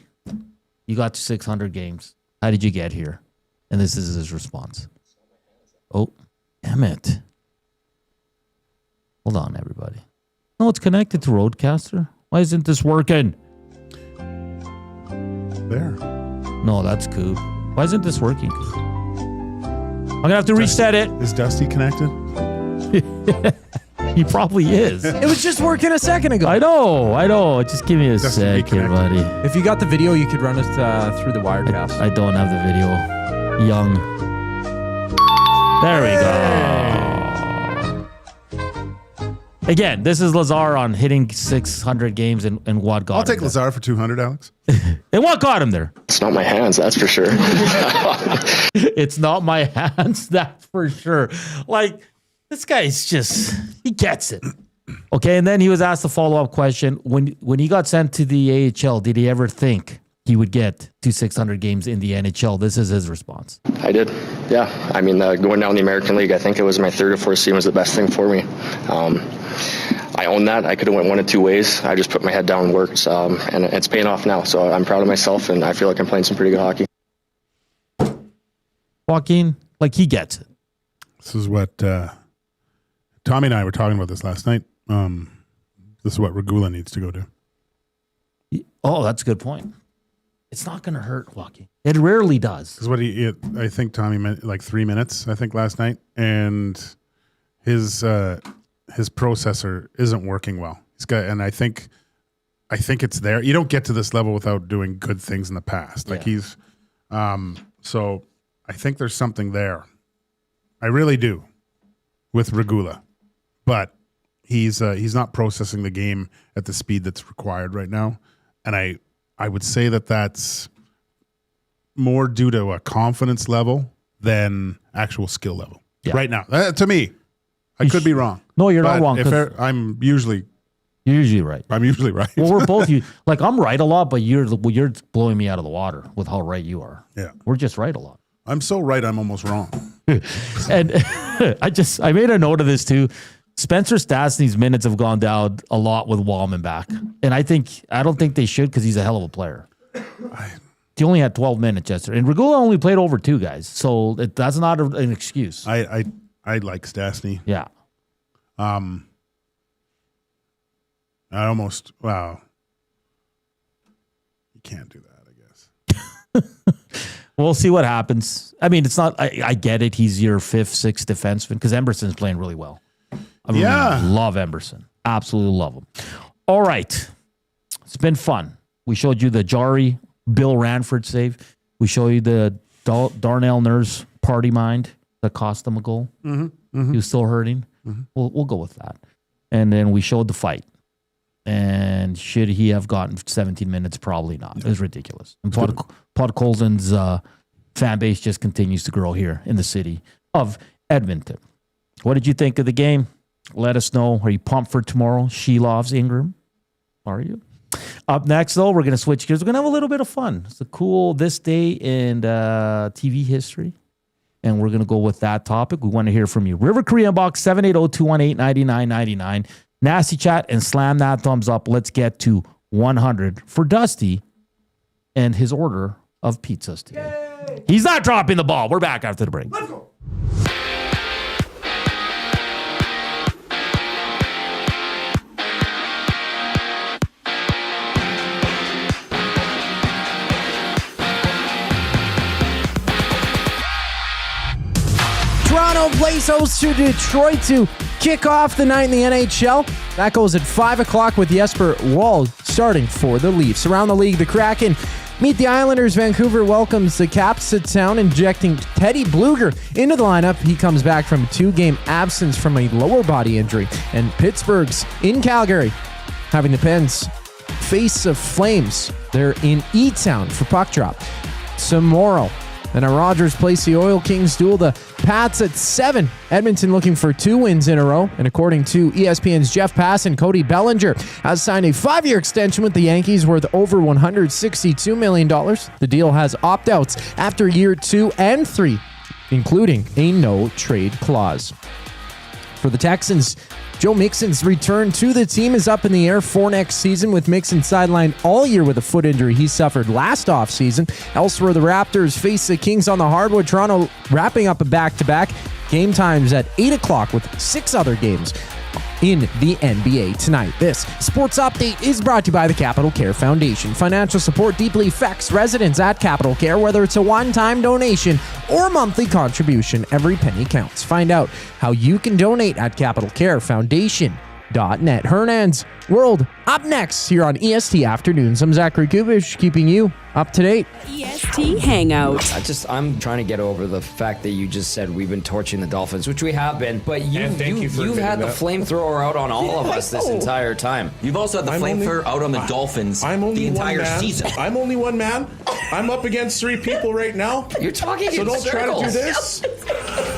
you got to 600 games. How did you get here? And this is his response. Oh, damn it. Hold on, everybody. No, it's connected to Roadcaster. Why isn't this working? There. No, that's Coop. Why isn't this working? I'm going to have to reset it. Is Dusty connected? He probably is. It was just working a second ago. I know. Just give me a sec here, buddy. If you got the video, you could run us through the Wirecast. I don't have the video. Young. There we go. Again, this is Lazar on hitting 600 games and what got him. I'll take Lazar for 200, Alex. And what got him there? It's not my hands, that's for sure. It's not my hands, that's for sure. Like, this guy's he gets it. Okay, and then he was asked a follow-up question. When he got sent to the AHL, did he ever think he would get to 600 games in the NHL? This is his response. I did, yeah. I mean, going down the American League, I think it was my 3rd or 4th season was the best thing for me. I own that. I could have went one of 2 ways. I just put my head down and worked, and it's paying off now. So I'm proud of myself, and I feel like I'm playing some pretty good hockey. Joaquin, like, he gets it. This is what Tommy and I were talking about this last night. This is what Regula needs to go do. Oh, that's a good point. It's not going to hurt Joaquin. It rarely does. Because I think Tommy meant like 3 minutes, I think, last night, and his processor isn't working well. And I think it's there. You don't get to this level without doing good things in the past. Like he's, so I think there's something there. I really do with Regula, but he's not processing the game at the speed that's required right now. And I would say that that's more due to a confidence level than actual skill level right now. To me, I could be wrong. No, you're not wrong. I'm usually You're usually right. I'm usually right. Well, we're both like I'm right a lot, but you're blowing me out of the water with how right you are. Yeah, we're just right a lot. I'm so right, I'm almost wrong. And I made a note of this too. Spencer Stastny's minutes have gone down a lot with Wallman back, and I don't think they should because he's a hell of a player. He only had 12 minutes yesterday, and Regula only played over 2 guys, so that's not an excuse. I like Stastny. Yeah. I almost, wow. You can't do that, I guess. We'll see what happens. I mean, it's not, I get it. He's your 5th, 6th defenseman because Emberson's playing really well. I mean, love Emberson. Absolutely love him. All right. It's been fun. We showed you the Jari, Bill Ranford save. We showed you the Darnell Nurse party mind that cost him a goal. He was still hurting. We'll go with that. And then we showed the fight. And should he have gotten 17 minutes? Probably not. It was ridiculous. And Podkolzin's fan base just continues to grow here in the city of Edmonton. What did you think of the game? Let us know. Are you pumped for tomorrow? Shelov's Ingram. Are you? Up next, though, we're going to switch gears. We're going to have a little bit of fun. It's a cool this day in TV history. And we're going to go with that topic. We want to hear from you. River Korean Box 780-218-9999. Nasty chat and slam that thumbs up. Let's get to 100 for Dusty and his order of pizzas today. Yay! He's not dropping the ball. We're back after the break. Let's go. Toronto plays host to Detroit to kick off the night in the NHL. That goes at 5 o'clock with Jesper Wald starting for the Leafs. Around the league, the Kraken meet the Islanders. Vancouver welcomes the Caps to town, injecting Teddy Bluger into the lineup. He comes back from a 2-game absence from a lower body injury. And Pittsburgh's in Calgary, having the Pens face of Flames. They're in E-Town for puck drop tomorrow. And at Rogers Place, the Oil Kings duel the Pats at 7. Edmonton looking for 2 wins in a row. And according to ESPN's Jeff Passan, Cody Bellinger has signed a 5-year extension with the Yankees worth over $162 million. The deal has opt-outs after year 2 and 3, including a no-trade clause. For the Texans, Joe Mixon's return to the team is up in the air for next season, with Mixon sidelined all year with a foot injury he suffered last offseason. Elsewhere, the Raptors face the Kings on the hardwood. Toronto wrapping up a back-to-back. Game times at 8 o'clock with 6 other games in the NBA tonight. This sports update is brought to you by the Capital Care Foundation. Financial support deeply affects residents at Capital Care, whether it's a one-time donation or monthly contribution. Every penny counts. Find out how you can donate at capitalcarefoundation.net. Hernand's World up next here on EST Afternoons. I'm Zachary Kubish, keeping you up to date. EST Hangout. I'm trying to get over the fact that you just said we've been torching the Dolphins, which we have been, but you've had the flamethrower out on all of us this entire time. You've also had the flamethrower out on the Dolphins the entire season. I'm only one man. I'm up against 3 people right now. You're talking in circles. So don't try to do this.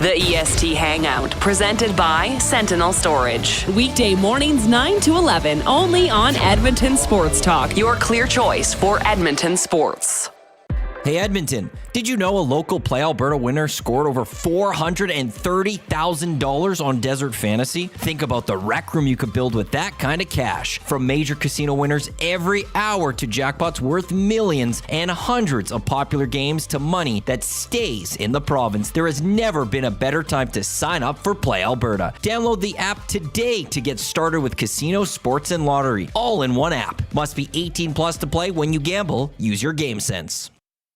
The EST Hangout, presented by Sentinel Storage. Weekday mornings 9 to 11, only on Edmonton Sports Talk, your clear choice for Edmonton sports. Hey Edmonton, did you know a local Play Alberta winner scored over $430,000 on Desert Fantasy? Think about the rec room you could build with that kind of cash. From major casino winners every hour to jackpots worth millions and hundreds of popular games to money that stays in the province, there has never been a better time to sign up for Play Alberta. Download the app today to get started with casino, sports, and lottery, all in one app. Must be 18 plus to play. When you gamble, use your game sense.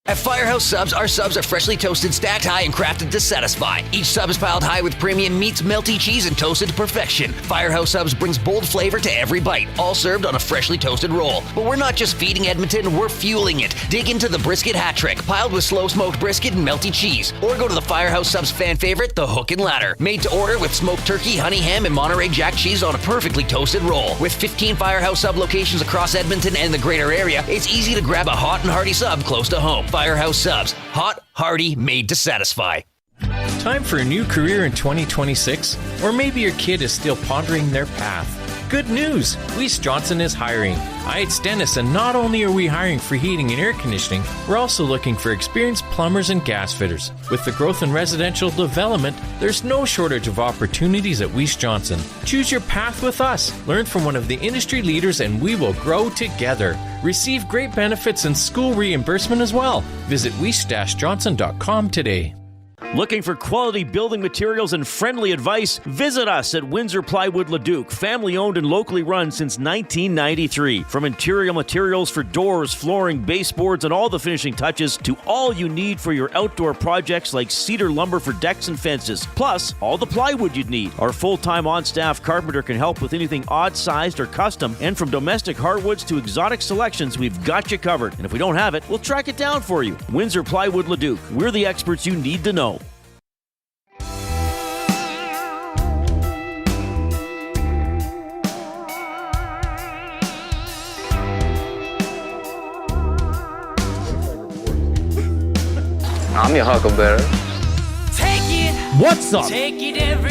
At Firehouse Subs, our subs are freshly toasted, stacked high, and crafted to satisfy. Each sub is piled high with premium meats, melty cheese, and toasted to perfection. Firehouse Subs brings bold flavor to every bite, all served on a freshly toasted roll. But we're not just feeding Edmonton, we're fueling it. Dig into the brisket hat trick, piled with slow-smoked brisket and melty cheese. Or go to the Firehouse Subs fan favorite, the Hook and Ladder. Made to order with smoked turkey, honey ham, and Monterey Jack cheese on a perfectly toasted roll. With 15 Firehouse Sub locations across Edmonton and the greater area, it's easy to grab a hot and hearty sub close to home. Firehouse Subs. Hot, hearty, made to satisfy. Time for a new career in 2026? Or maybe your kid is still pondering their path. Good news! Weiss Johnson is hiring. It's Dennis, and not only are we hiring for heating and air conditioning, we're also looking for experienced plumbers and gas fitters. With the growth in residential development, there's no shortage of opportunities at Weiss Johnson. Choose your path with us. Learn from one of the industry leaders, and we will grow together. Receive great benefits and school reimbursement as well. Visit weiss-johnson.com today. Looking for quality building materials and friendly advice? Visit us at Windsor Plywood Leduc, family owned and locally run since 1993. From interior materials for doors, flooring, baseboards, and all the finishing touches to all you need for your outdoor projects like cedar lumber for decks and fences, plus all the plywood you'd need. Our full-time on-staff carpenter can help with anything odd-sized or custom, and from domestic hardwoods to exotic selections, we've got you covered. And if we don't have it, we'll track it down for you. Windsor Plywood Leduc. We're the experts you need to know. I'm your huckleberry. What's up?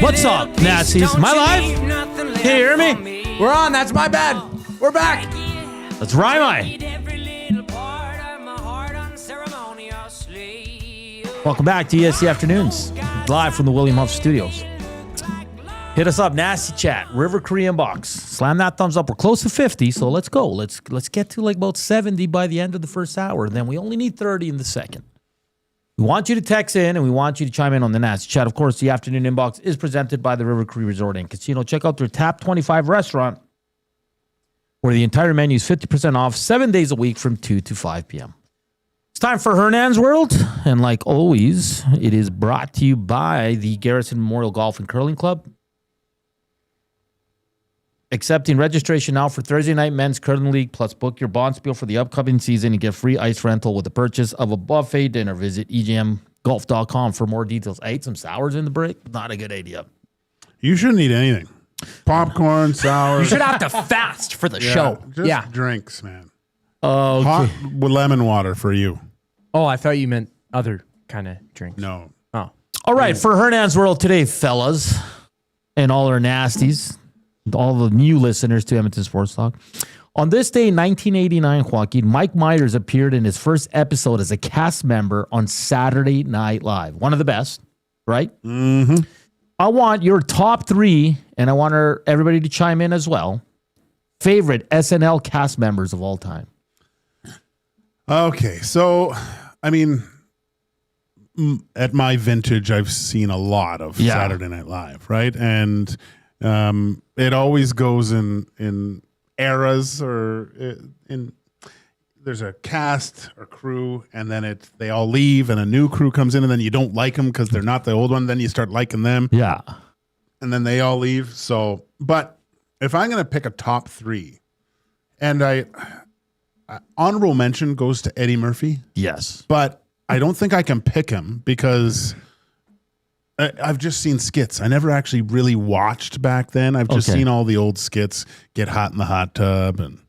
What's up, Nazis? Am I live? Can you hear me? We're on. That's my bad. We're back. That's Rhyme. Welcome back to EST Afternoons, live from the William Huff Studios. Hit us up, Nasty Chat, River Korean Box. Slam that thumbs up. We're close to 50, so let's go. Let's get to like about 70 by the end of the first hour. Then we only need 30 in the second. We want you to text in, and we want you to chime in on the Nasty Chat. Of course, the afternoon inbox is presented by the River Cree Resort and Casino. Check out their Tap 25 restaurant, where the entire menu is 50% off 7 days a week from 2 to 5 p.m. It's time for Hernand's World, and like always, it is brought to you by the Garrison Memorial Golf and Curling Club. Accepting registration now for Thursday night men's curling league, plus book your bonspiel for the upcoming season and get free ice rental with the purchase of a buffet dinner. Visit EGMGolf.com for more details. I ate some sours in the break. Not a good idea. You shouldn't eat anything. Popcorn, sours. You should have to fast for the show. Just drinks, man. Oh, Hot with lemon water for you. Oh, I thought you meant other kind of drinks. No. Oh. All right, for Hernand's World today, fellas, and all our nasties, all the new listeners to Edmonton Sports Talk. On this day in 1989, Joaquin, Mike Myers appeared in his first episode as a cast member on Saturday Night Live. One of the best, right? Mm-hmm. I want your top three, and I want everybody to chime in as well, favorite SNL cast members of all time. Okay, so, I mean, at my vintage, I've seen a lot of Saturday Night Live, right? And it always goes in eras or there's a cast or crew, and then they all leave and a new crew comes in, and then you don't like them because they're not the old one. Then you start liking them. Yeah. And then they all leave. So, but if I'm going to pick a top three, and honorable mention goes to Eddie Murphy. Yes. But I don't think I can pick him because I've just seen skits. I never actually really watched back then. I've just seen all the old skits, Get Hot in the Hot Tub and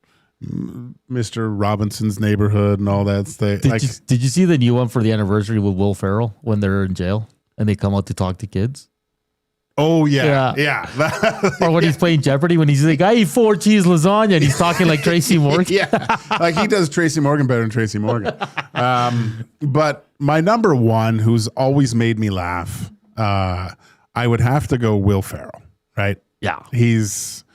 Mr. Robinson's Neighborhood and all that stuff. Did you see the new one for the anniversary with Will Ferrell when they're in jail and they come out to talk to kids? Oh, yeah. Or when he's playing Jeopardy, when he's like, I eat 4 cheese lasagna, and he's talking like Tracy Morgan. Yeah, like he does Tracy Morgan better than Tracy Morgan. But my number one, who's always made me laugh, I would have to go Will Ferrell, right? Yeah. He was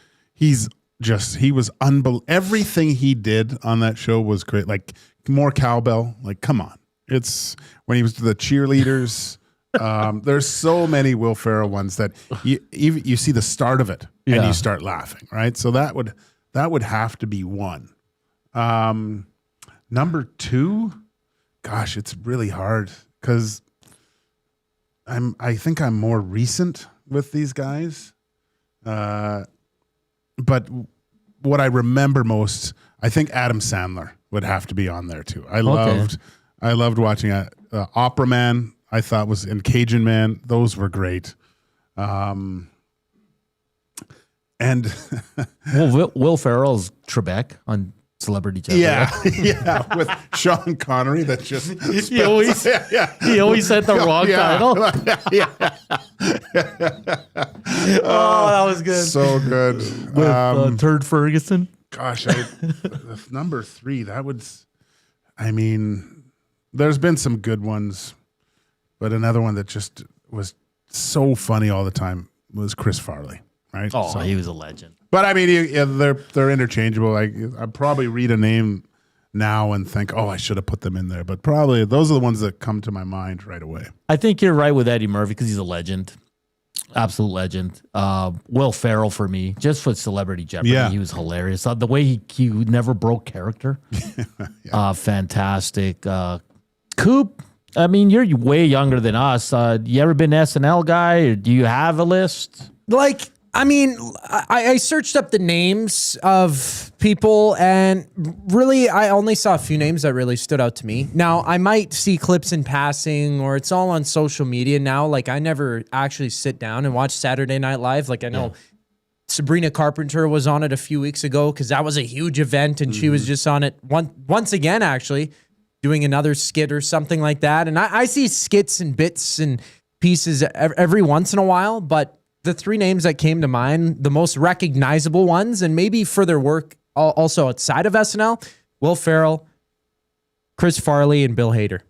unbelievable. Everything he did on that show was great. Like more cowbell. Like, come on. It's when he was the cheerleaders. There's so many Will Ferrell ones that you see the start of it and you start laughing, right? So that would have to be one. Number two, gosh, it's really hard because I think I'm more recent with these guys. But what I remember most, I think Adam Sandler would have to be on there too. I loved watching Opera Man. I thought was in Cajun Man. Those were great. And Will Ferrell's Trebek on Celebrity Jeopardy. Yeah, with Sean Connery. That just he always said the wrong title. Oh, that was good. So good. With Turd Ferguson. Gosh, number three. That would. I mean, there's been some good ones. But another one that just was so funny all the time was Chris Farley, right? Oh, so, he was a legend. But I mean, they're interchangeable. I'd probably read a name now and think, oh, I should have put them in there. But probably those are the ones that come to my mind right away. I think you're right with Eddie Murphy because he's a legend. Absolute legend. Will Ferrell for me, just for Celebrity Jeopardy. Yeah. He was hilarious. The way he never broke character. Fantastic. Coop, I mean, you're way younger than us. You ever been an SNL guy, or do you have a list? Like, I mean, I searched up the names of people, and really, I only saw a few names that really stood out to me. Now, I might see clips in passing, or it's all on social media now. Like, I never actually sit down and watch Saturday Night Live. Like, I know Sabrina Carpenter was on it a few weeks ago because that was a huge event, and she was just on it once again, actually, doing another skit or something like that. And I see skits and bits and pieces every once in a while, but the three names that came to mind, the most recognizable ones, and maybe for their work also outside of SNL, Will Ferrell, Chris Farley, and Bill Hader.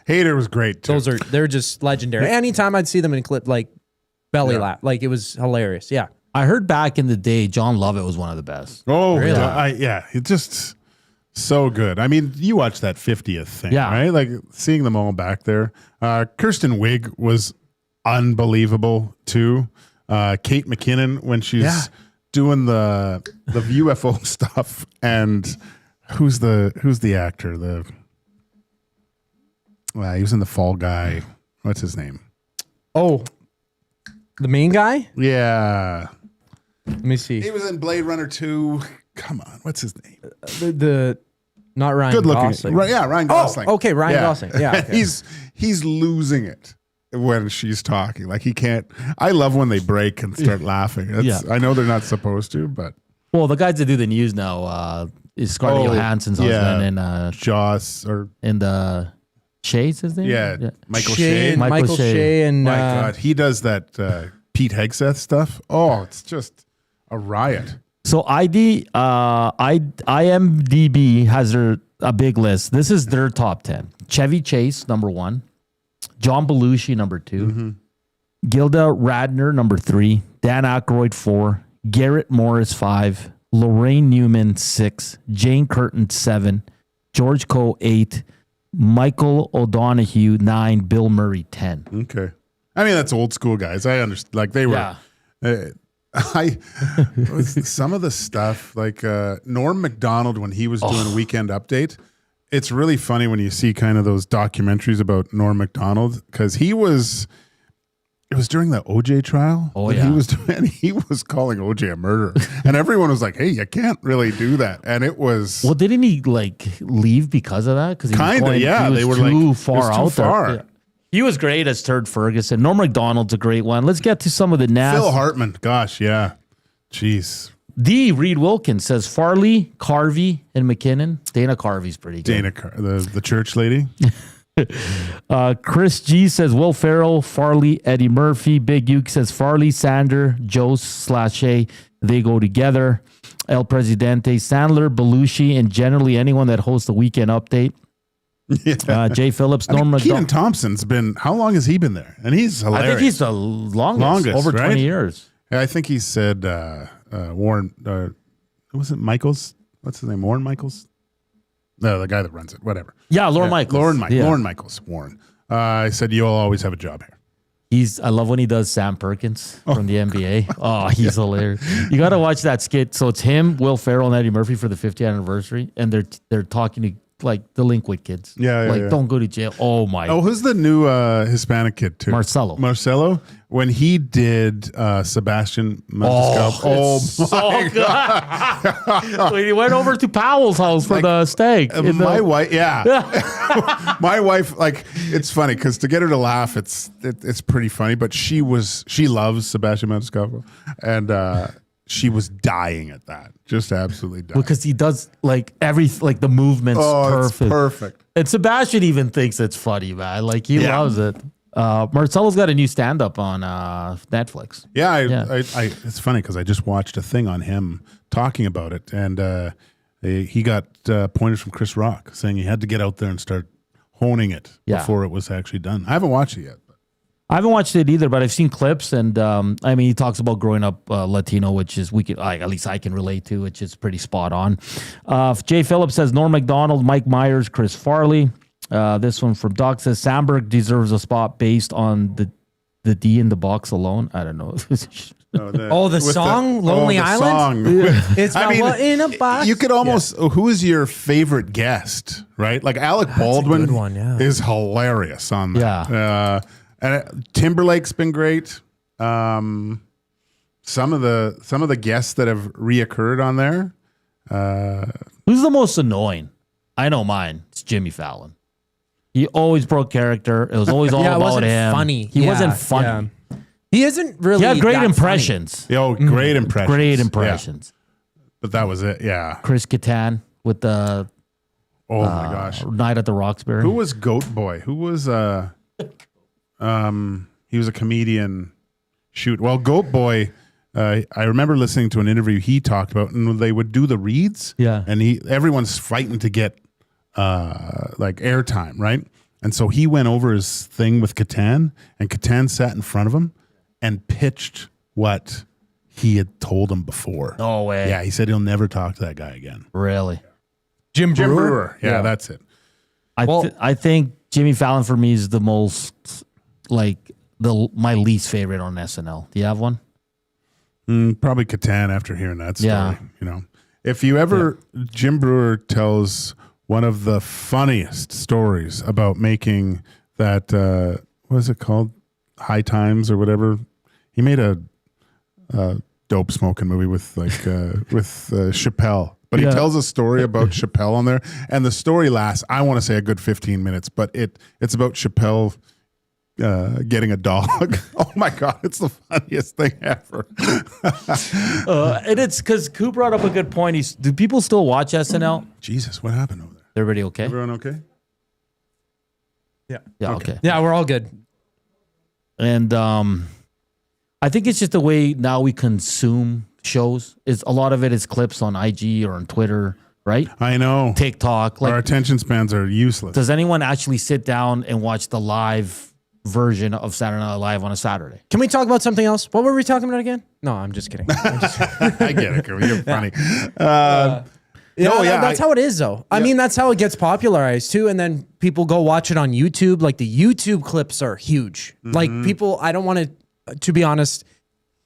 Hader was great too. They're just legendary. Anytime I'd see them in a clip, like belly laugh, like it was hilarious. Yeah. I heard back in the day, John Lovett was one of the best. Oh, really? It's just so good. I mean, you watched that 50th thing, right? Like seeing them all back there. Kirsten Wiig was unbelievable too. Kate McKinnon when she's doing the UFO stuff, and who's the actor? He was in the Fall Guy. What's his name? Oh, the main guy? Yeah. Let me see. He was in Blade Runner 2. Come on, what's his name? The not Ryan Good looking. Gosling. Ryan Gosling. Oh, okay, Ryan Gosling. Yeah. Okay. He's losing it when she's talking. Like he can't. I love when they break and start laughing. I know they're not supposed to, but well, the guys that do the news now is Scarlett Johansson's husband and Joss and Shay's his name. Yeah. Michael Shea. Michael Shea and my God, he does that Pete Hegseth stuff. Oh, it's just a riot. So IMDb has a big list. This is their top 10. Chevy Chase, number 1. John Belushi, number 2. Gilda Radner, number 3. Dan Aykroyd, 4. Garrett Morris, 5. Lorraine Newman, 6. Jane Curtin, 7. George Coe, 8. Michael O'Donoghue, 9. Bill Murray, 10. Okay. I mean, that's old school guys. I understand. Like they were... some of the stuff like Norm Macdonald when he was doing Weekend Update, it's really funny when you see kind of those documentaries about Norm Macdonald because it was during the OJ trial. He was calling OJ a murderer, and everyone was like, "Hey, you can't really do that." And it was didn't he like leave because of that? Because they were too far out there. Yeah. He was great as Turd Ferguson. Norm Macdonald's a great one. Let's get to some of the nasty. Phil Hartman. Gosh, yeah. Jeez. Reed Wilkins says Farley, Carvey, and McKinnon. Dana Carvey's pretty good. The church lady. Chris G says Will Ferrell, Farley, Eddie Murphy. Big Uke says Farley, Sander, Joe/A. They go together. El Presidente, Sandler, Belushi, and generally anyone that hosts the Weekend Update. Yeah. Jay Phillips, Norm Keaton Thompson's been, how long has he been there? And he's hilarious. I think he's the longest over 20 years. Yeah, I think he said Warren, was it Michaels? What's his name? Warren Michaels? No, the guy that runs it, whatever. Yeah, Lorne Michaels. Lorne Michaels, Warren. I said, you'll always have a job here. I love when he does Sam Perkins from the NBA. Oh, he's hilarious. You got to watch that skit. So it's him, Will Ferrell, and Eddie Murphy for the 50th anniversary, and they're talking to like delinquent kids. Don't go to jail. Oh my. Oh, who's the new Hispanic kid too? Marcelo. When he did Sebastian Maniscalco. My God. When he went over to Powell's house for the steak. My wife, my wife, like, it's funny because to get her to laugh, it's pretty funny, but she loves Sebastian Maniscalco, and she was dying at that. Just absolutely dying. Because he does the movement's perfect. It's perfect. And Sebastian even thinks it's funny, man. Like he loves it. Marcelo's got a new stand-up on Netflix. It's funny because I just watched a thing on him talking about it, and he got pointers from Chris Rock saying he had to get out there and start honing it before it was actually done. I haven't watched it yet. I haven't watched it either, but I've seen clips, and I mean, he talks about growing up Latino, which is at least I can relate to, which is pretty spot on. Jay Phillips says Norm Macdonald, Mike Myers, Chris Farley. This one from Doc says Sandberg deserves a spot based on the D in the box alone. I don't know. The song Lonely Island. It's in a box. You could almost. Who is your favorite guest? Right, like Alec Baldwin is hilarious on that. Yeah. And Timberlake's been great. Some of the guests that have reoccurred on there. Who's the most annoying? I know mine. It's Jimmy Fallon. He always broke character. It was always all about him. Funny. He wasn't funny. Yeah. He isn't really. He had great that impressions. Great impressions. Great impressions. Yeah. But that was it. Yeah. Chris Kattan with the. Oh my gosh! Night at the Roxbury. Who was Goat Boy? Who was he was a comedian. Well, Goat Boy. I remember listening to an interview he talked about, and they would do the reads. Yeah. And everyone's fighting to get like airtime, right? And so he went over his thing with Kattan, and Kattan sat in front of him and pitched what he had told him before. No way. Yeah, he said he'll never talk to that guy again. Really? Jim Brewer? Yeah, that's it. I think Jimmy Fallon for me is the most my least favorite on SNL. Do you have one? Probably Kattan after hearing that story. Yeah. You know, if you ever, Jim Brewer tells one of the funniest stories about making that, what is it called? High Times or whatever. He made a dope smoking movie with Chappelle. But he tells a story about Chappelle on there. And the story lasts, I want to say a good 15 minutes, but it's about Chappelle getting a dog. Oh my God, it's the funniest thing ever. And it's because Coop brought up a good point. Do people still watch SNL? Jesus, what happened over there? Everybody okay? Everyone okay? Yeah. Yeah, okay. Yeah, we're all good. And I think it's just the way now we consume shows. A lot of it is clips on IG or on Twitter, right? I know. TikTok. Our attention spans are useless. Does anyone actually sit down and watch the live version of Saturday Night Live on a Saturday? Can we talk about something else? What were we talking about again? No, I'm just kidding. I get it, Kirby. You're funny. That's how it is, though. I mean, that's how it gets popularized, too. And then people go watch it on YouTube. Like, the YouTube clips are huge. Mm-hmm. Like, people, I don't want to be honest,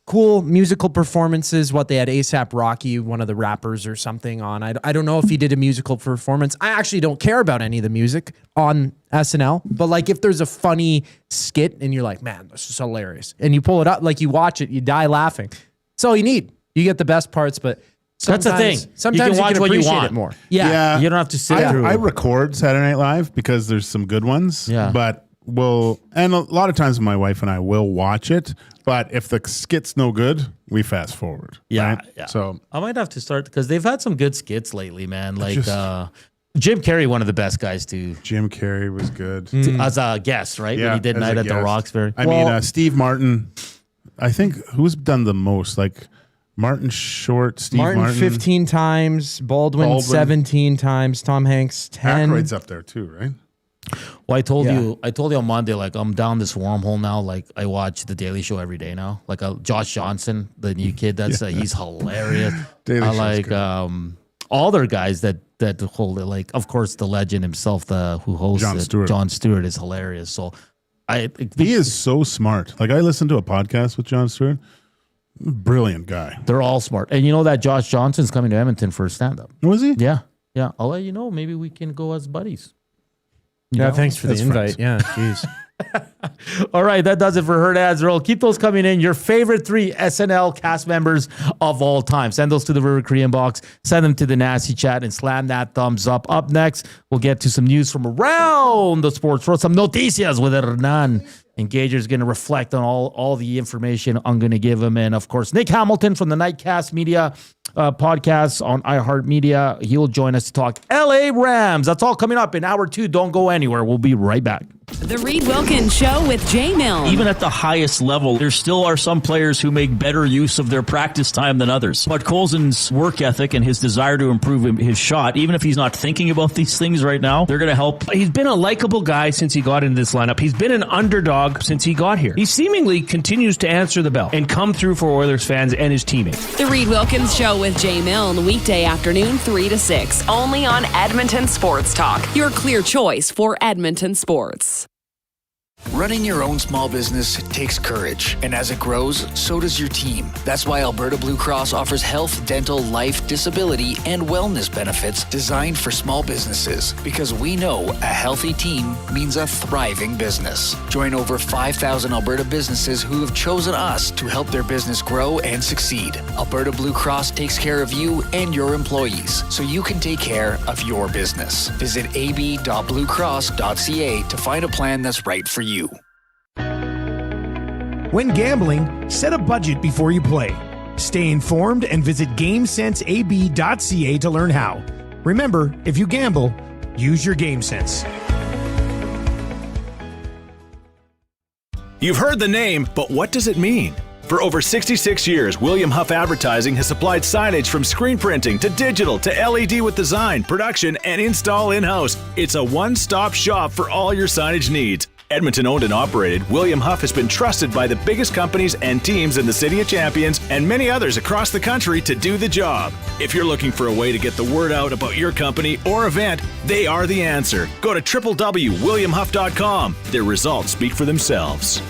cool musical performances, what they had A$AP Rocky, one of the rappers or something on. I don't know if he did a musical performance. I actually don't care about any of the music on SNL. But, like, if there's a funny skit and you're like, man, this is hilarious. And you pull it up, like, you watch it, you die laughing. That's all you need. You get the best parts, but... That's the thing. Sometimes you can watch what you want. it more. Yeah. You don't have to sit through. I record Saturday Night Live because there's some good ones. Yeah. But and a lot of times my wife and I will watch it. But if the skit's no good, we fast forward. Yeah. Right? Yeah. So I might have to start because they've had some good skits lately, man. Like Jim Carrey, one of the best guys too. Jim Carrey was good. As a guest, right? Yeah, when he did as Night a at the guest. Roxbury. I mean, Steve Martin. I think who's done the most? Like Martin Short, Steve Martin 15 times, Baldwin 17 times, Tom Hanks 10. Aykroyd's up there too, right? Well, I told you on Monday, like I'm down this wormhole now. Like I watch The Daily Show every day now. Like Josh Johnson, the new kid, that's he's hilarious. I like all their guys that hold it. Like of course the legend himself, who hosts Jon Stewart is hilarious. So he is so smart. Like I listened to a podcast with Jon Stewart. Brilliant guy. They're all smart. And you know that Josh Johnson's coming to Edmonton for a stand-up. Was he? Yeah. Yeah. I'll let you know. Maybe we can go as buddies. Yeah, thanks for the invite. Yeah, jeez. All right, that does it for Hernand's Roll. Keep those coming in. Your favorite 3 SNL cast members of all time. Send those to the River Korean box. Send them to the Nasty Chat and slam that thumbs up. Up next, we'll get to some news from around the sports world. Some noticias with Hernan. And Gage is going to reflect on all the information I'm going to give him. And, of course, Nick Hamilton from the Nitecast Media podcast on iHeartMedia. He'll join us to talk LA Rams. That's all coming up in hour 2. Don't go anywhere. We'll be right back. The Reed Wilkins Show with Jay Milne. Even at the highest level, there still are some players who make better use of their practice time than others. But Podkolzin's work ethic and his desire to improve his shot, even if he's not thinking about these things right now, they're going to help. He's been a likable guy since he got into this lineup. He's been an underdog since he got here. He seemingly continues to answer the bell and come through for Oilers fans and his teammates. The Reed Wilkins Show with Jay Milne, weekday afternoon 3 to 6, only on Edmonton Sports Talk, your clear choice for Edmonton sports. Running your own small business takes courage, and as it grows, so does your team. That's why Alberta Blue Cross offers health, dental, life, disability, and wellness benefits designed for small businesses. Because we know a healthy team means a thriving business. Join over 5,000 Alberta businesses who have chosen us to help their business grow and succeed. Alberta Blue Cross takes care of you and your employees, so you can take care of your business. Visit ab.bluecross.ca to find a plan that's right for you. When gambling, set a budget before you play. Stay informed and visit GameSenseAB.ca to learn how. Remember, if you gamble, use your game sense. You've heard the name, but what does it mean? For over 66 years, William Huff Advertising has supplied signage from screen printing to digital to LED with design, production, and install in-house. It's a one-stop shop for all your signage needs. Edmonton owned and operated, William Huff has been trusted by the biggest companies and teams in the City of Champions and many others across the country to do the job. If you're looking for a way to get the word out about your company or event, they are the answer. Go to www.williamhuff.com. Their results speak for themselves.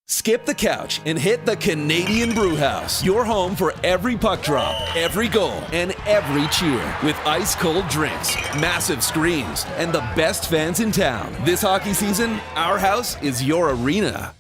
Skip the couch and hit the Canadian Brewhouse. Your home for every puck drop, every goal, and every cheer. With ice-cold drinks, massive screens, and the best fans in town. This hockey season, our house is your arena.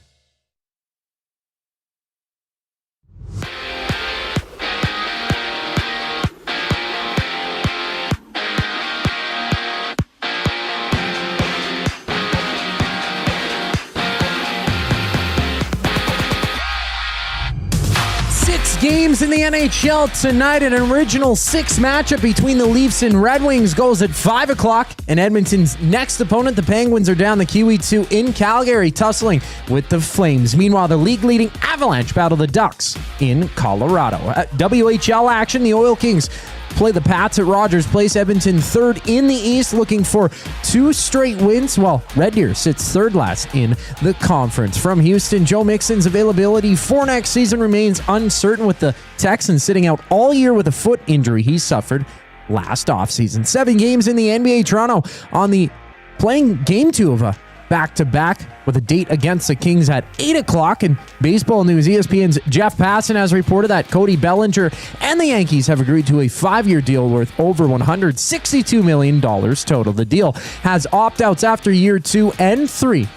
Games in the NHL tonight. An original 6 matchup between the Leafs and Red Wings goes at 5 o'clock. And Edmonton's next opponent, the Penguins, are down the Kiwi2 in Calgary, tussling with the Flames. Meanwhile, the league-leading Avalanche battle the Ducks in Colorado. At WHL action, the Oil Kings play the Pats at Rogers Place. Edmonton third in the East, looking for 2 straight wins, while Red Deer sits third last in the conference. From Houston, Joe Mixon's availability for next season remains uncertain, with the Texans sitting out all year with a foot injury he suffered last offseason. 7 games in the NBA. Toronto on the playing game 2 of a back-to-back with a date against the Kings at 8 o'clock. In baseball news, ESPN's Jeff Passan has reported that Cody Bellinger and the Yankees have agreed to a 5-year deal worth over $162 million total. The deal has opt-outs after year 2 and 3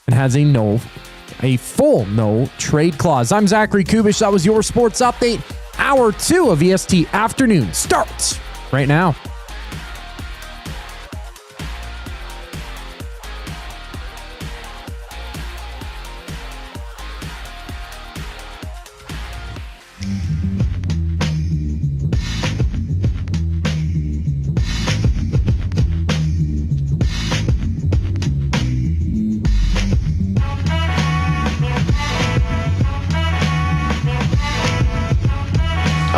and has a full no trade clause. I'm Zachary Kubish. That was your sports update. Hour 2 of EST Afternoon starts right now.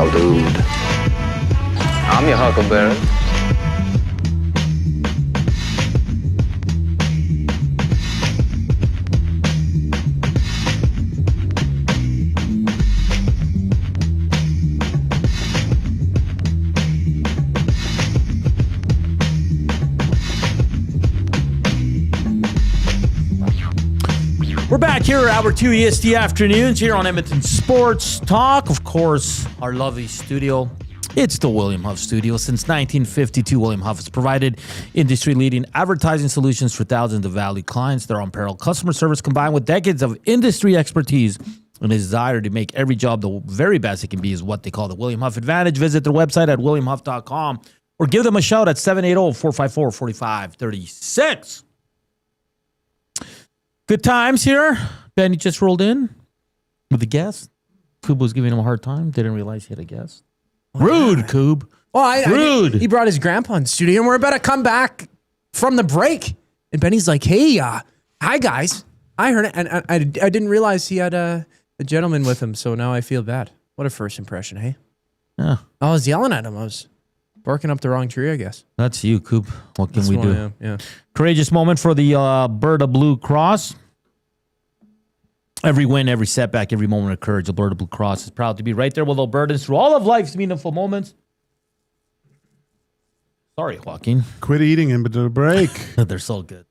Oh, dude. I'm your huckleberry. We're back here, hour 2 EST Afternoons here on Edmonton Sports Talk. Of course, our lovely studio. It's the William Huff Studio. Since 1952, William Huff has provided industry-leading advertising solutions for thousands of valued clients. Their unparalleled customer service, combined with decades of industry expertise and a desire to make every job the very best it can be, is what they call the William Huff Advantage. Visit their website at williamhuff.com or give them a shout at 780-454-4536. Good times here. Benny just rolled in with a guest. Koob was giving him a hard time. Didn't realize he had a guest. Rude, Koob. Well, Rude. He brought his grandpa in the studio, and we're about to come back from the break. And Benny's like, hey, hi, guys. I heard it. And I didn't realize he had a gentleman with him, so now I feel bad. What a first impression, hey? Yeah. I was yelling at him. I was barking up the wrong tree, I guess. That's you, Coop. What can we do? Yeah. Courageous moment for the Alberta Blue Cross. Every win, every setback, every moment of courage, Alberta Blue Cross is proud to be right there with Albertans through all of life's meaningful moments. Sorry, Joaquin. Quit eating in between a break. They're so good.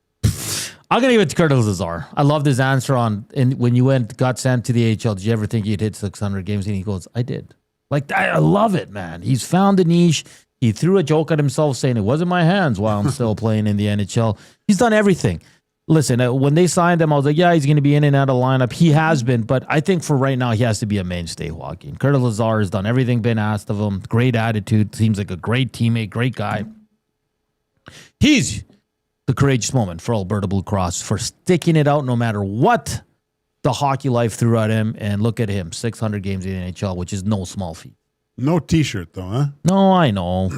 I'm going to give it to Curtis Lazar. I loved his answer on when you got sent to the AHL, did you ever think you'd hit 600 games? And he goes, I did. Like, I love it, man. He's found a niche. He threw a joke at himself saying it wasn't my hands while I'm still playing in the NHL. He's done everything. Listen, when they signed him, I was like, yeah, he's going to be in and out of lineup. He has been, but I think for right now, he has to be a mainstay, Joaquin. Curtis Lazar has done everything been asked of him. Great attitude. Seems like a great teammate, great guy. He's the courageous moment for Alberta Blue Cross for sticking it out no matter what the hockey life threw at him. And look at him, 600 games in the NHL, which is no small feat. No T-shirt, though, huh? No, I know.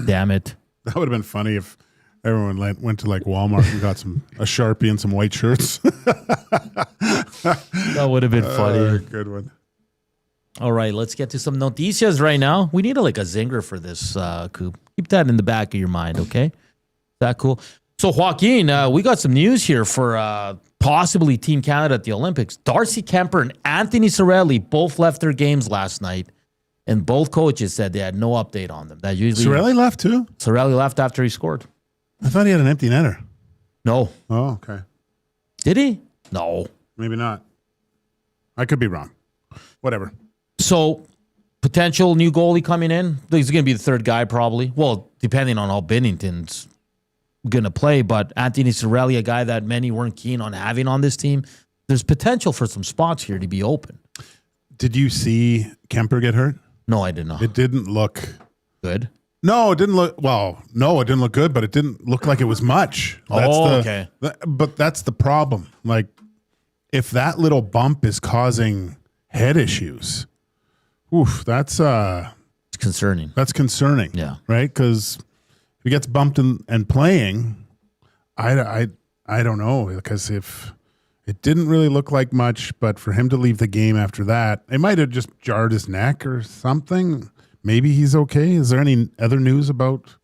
Damn it. That would have been funny if everyone went to like Walmart and got a Sharpie and some white shirts. That would have been funny. Good one. All right, let's get to some noticias right now. We need a zinger for this, Coop. Keep that in the back of your mind, okay? Is that cool? So, Joaquin, we got some news here for possibly Team Canada at the Olympics. Darcy Kemper and Anthony Cirelli both left their games last night. And both coaches said they had no update on them. That usually Cirelli left too? Cirelli left after he scored. I thought he had an empty netter. No. Oh, okay. Did he? No. Maybe not. I could be wrong. Whatever. So, potential new goalie coming in. He's going to be the third guy probably. Well, depending on how Binnington's going to play. But Anthony Cirelli, a guy that many weren't keen on having on this team. There's potential for some spots here to be open. Did you see Kemper get hurt? No, I did not. It didn't look good. No, it didn't look it didn't look good, but it didn't look like it was much. Okay. But that's the problem. Like, if that little bump is causing head issues, that's it's concerning. That's concerning. Yeah. Right? Because if he gets bumped and playing, I don't know. Because if it didn't really look like much, but for him to leave the game after that, it might have just jarred his neck or something. Maybe he's okay. Is there any other news about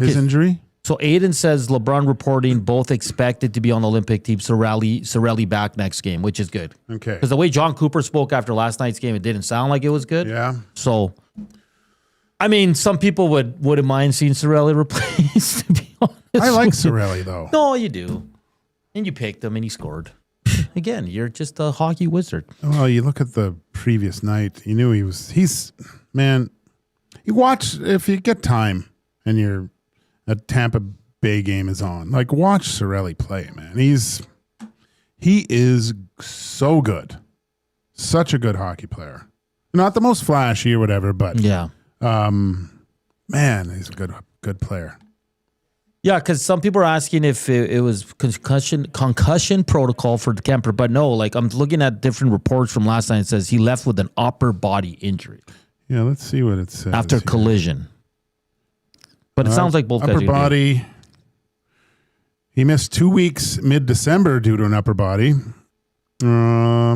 his injury? So Aiden says LeBron reporting both expected to be on the Olympic team. Cirelli back next game, which is good. Okay. Because the way John Cooper spoke after last night's game, it didn't sound like it was good. Yeah. So, I mean, some people wouldn't mind seeing Cirelli replaced, to be honest. I like Cirelli, though. No, you do. And you picked him and he scored. Again, you're just a hockey wizard. Well, you look at the previous night, you knew you watch, if you get time and a Tampa Bay game is on, like, watch Cirelli play, man. He is so good. Such a good hockey player. Not the most flashy or whatever, but yeah. Man, he's a good player. Yeah, because some people are asking if it was concussion protocol for Kemper, but no, like I'm looking at different reports from last night. It says he left with an upper body injury. Yeah, let's see what it says. After collision. But it sounds like both guys upper body. He missed 2 weeks mid-December due to an upper body. Yeah,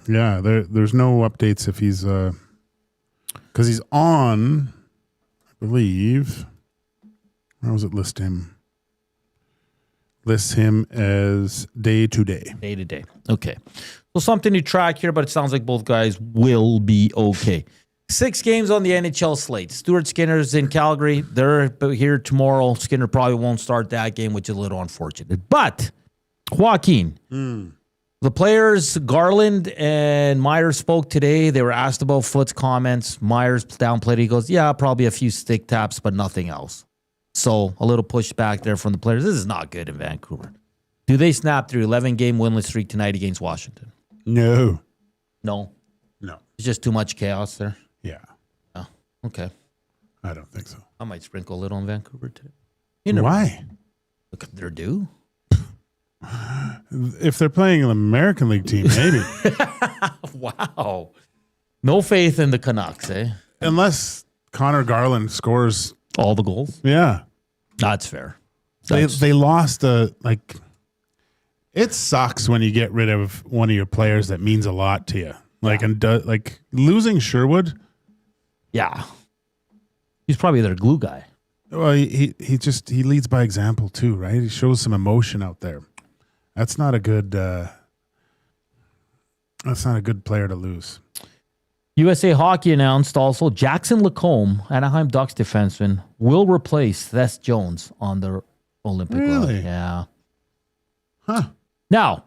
there's no updates if he's because he's on. I believe. How does it list him? Lists him as day to day. Day to day. Okay. So something to track here, but it sounds like both guys will be okay. 6 games on the NHL slate. Stuart Skinner's in Calgary. They're here tomorrow. Skinner probably won't start that game, which is a little unfortunate. But, Joaquin, the players, Garland and Myers spoke today. They were asked about Foot's comments. Myers downplayed. He goes, yeah, probably a few stick taps, but nothing else. So a little pushback there from the players. This is not good in Vancouver. Do they snap through 11-game winless streak tonight against Washington? No. No? No. It's just too much chaos there? Yeah. Oh, okay. I don't think so. I might sprinkle a little on Vancouver today. Why? Look at their due. If they're playing an American League team, maybe. Wow. No faith in the Canucks, eh? Unless Connor Garland scores all the goals. Yeah. That's fair. They lost it sucks when you get rid of one of your players that means a lot to you. Like losing Sherwood. Yeah. He's probably their glue guy. Well, he leads by example too, right? He shows some emotion out there. That's not a good player to lose. USA Hockey announced also Jackson Lacombe, Anaheim Ducks defenseman, will replace Seth Jones on the Olympic Really? line. Yeah. Huh. Now,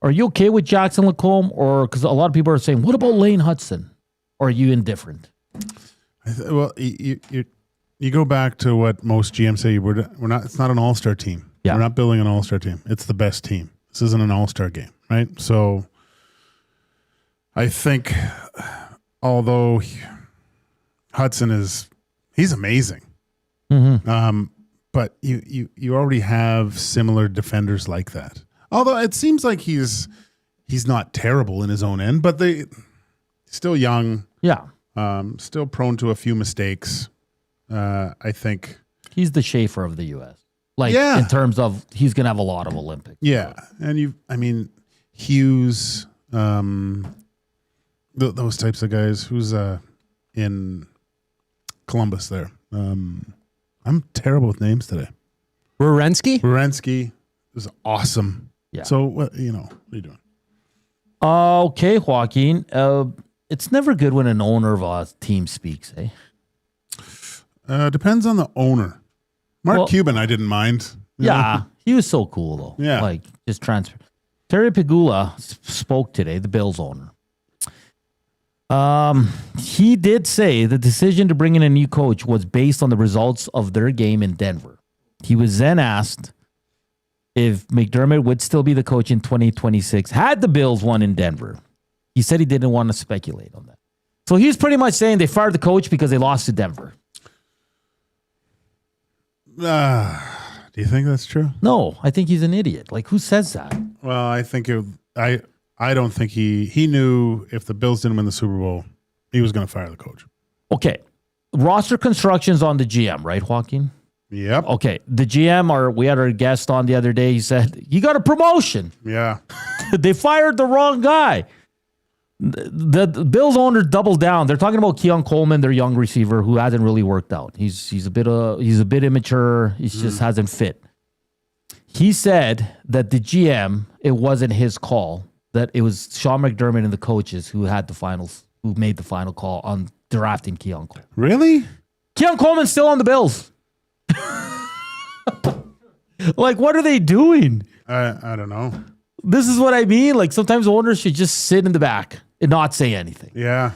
are you okay with Jackson Lacombe, or because a lot of people are saying, what about Lane Hudson? Or are you indifferent? Well, you go back to what most GMs say. We're not. It's not an all-star team. Yeah. We're not building an all-star team. It's the best team. This isn't an all-star game, right? So, I think, although Hudson he's amazing. Mm-hmm. But you already have similar defenders like that. Although it seems like he's not terrible in his own end, but still young. Yeah. Still prone to a few mistakes. I think he's the Schaefer of the U.S. In terms of he's going to have a lot of Olympics. Yeah, and Hughes, those types of guys. Who's in Columbus there? I'm terrible with names today. Werenski is awesome. Yeah. So what are you doing? Okay, Joaquin. It's never good when an owner of a team speaks, eh? Depends on the owner. Mark Cuban, I didn't mind. Yeah, he was so cool though. Yeah, just transfer. Terry Pegula spoke today, the Bills owner. He did say the decision to bring in a new coach was based on the results of their game in Denver. He was then asked if McDermott would still be the coach in 2026 had the Bills won in Denver. He said he didn't want to speculate on that. So he's pretty much saying they fired the coach because they lost to Denver. Do you think that's true? No, I think he's an idiot. Who says that? Well, I think I don't think he knew if the Bills didn't win the Super Bowl, he was going to fire the coach. Okay. Roster construction's on the GM, right, Joaquin? Yep. Okay. The GM, we had our guest on the other day. He said, you got a promotion. Yeah. They fired the wrong guy. The Bills owner doubled down. They're talking about Keon Coleman, their young receiver, who hasn't really worked out. He's a bit immature. He just hasn't fit. He said that the GM, it wasn't his call. That it was Sean McDermott and the coaches who made the final call on drafting Keon Coleman. Really? Keon Coleman's still on the Bills. What are they doing? I don't know. This is what I mean. Sometimes owners should just sit in the back and not say anything. Yeah.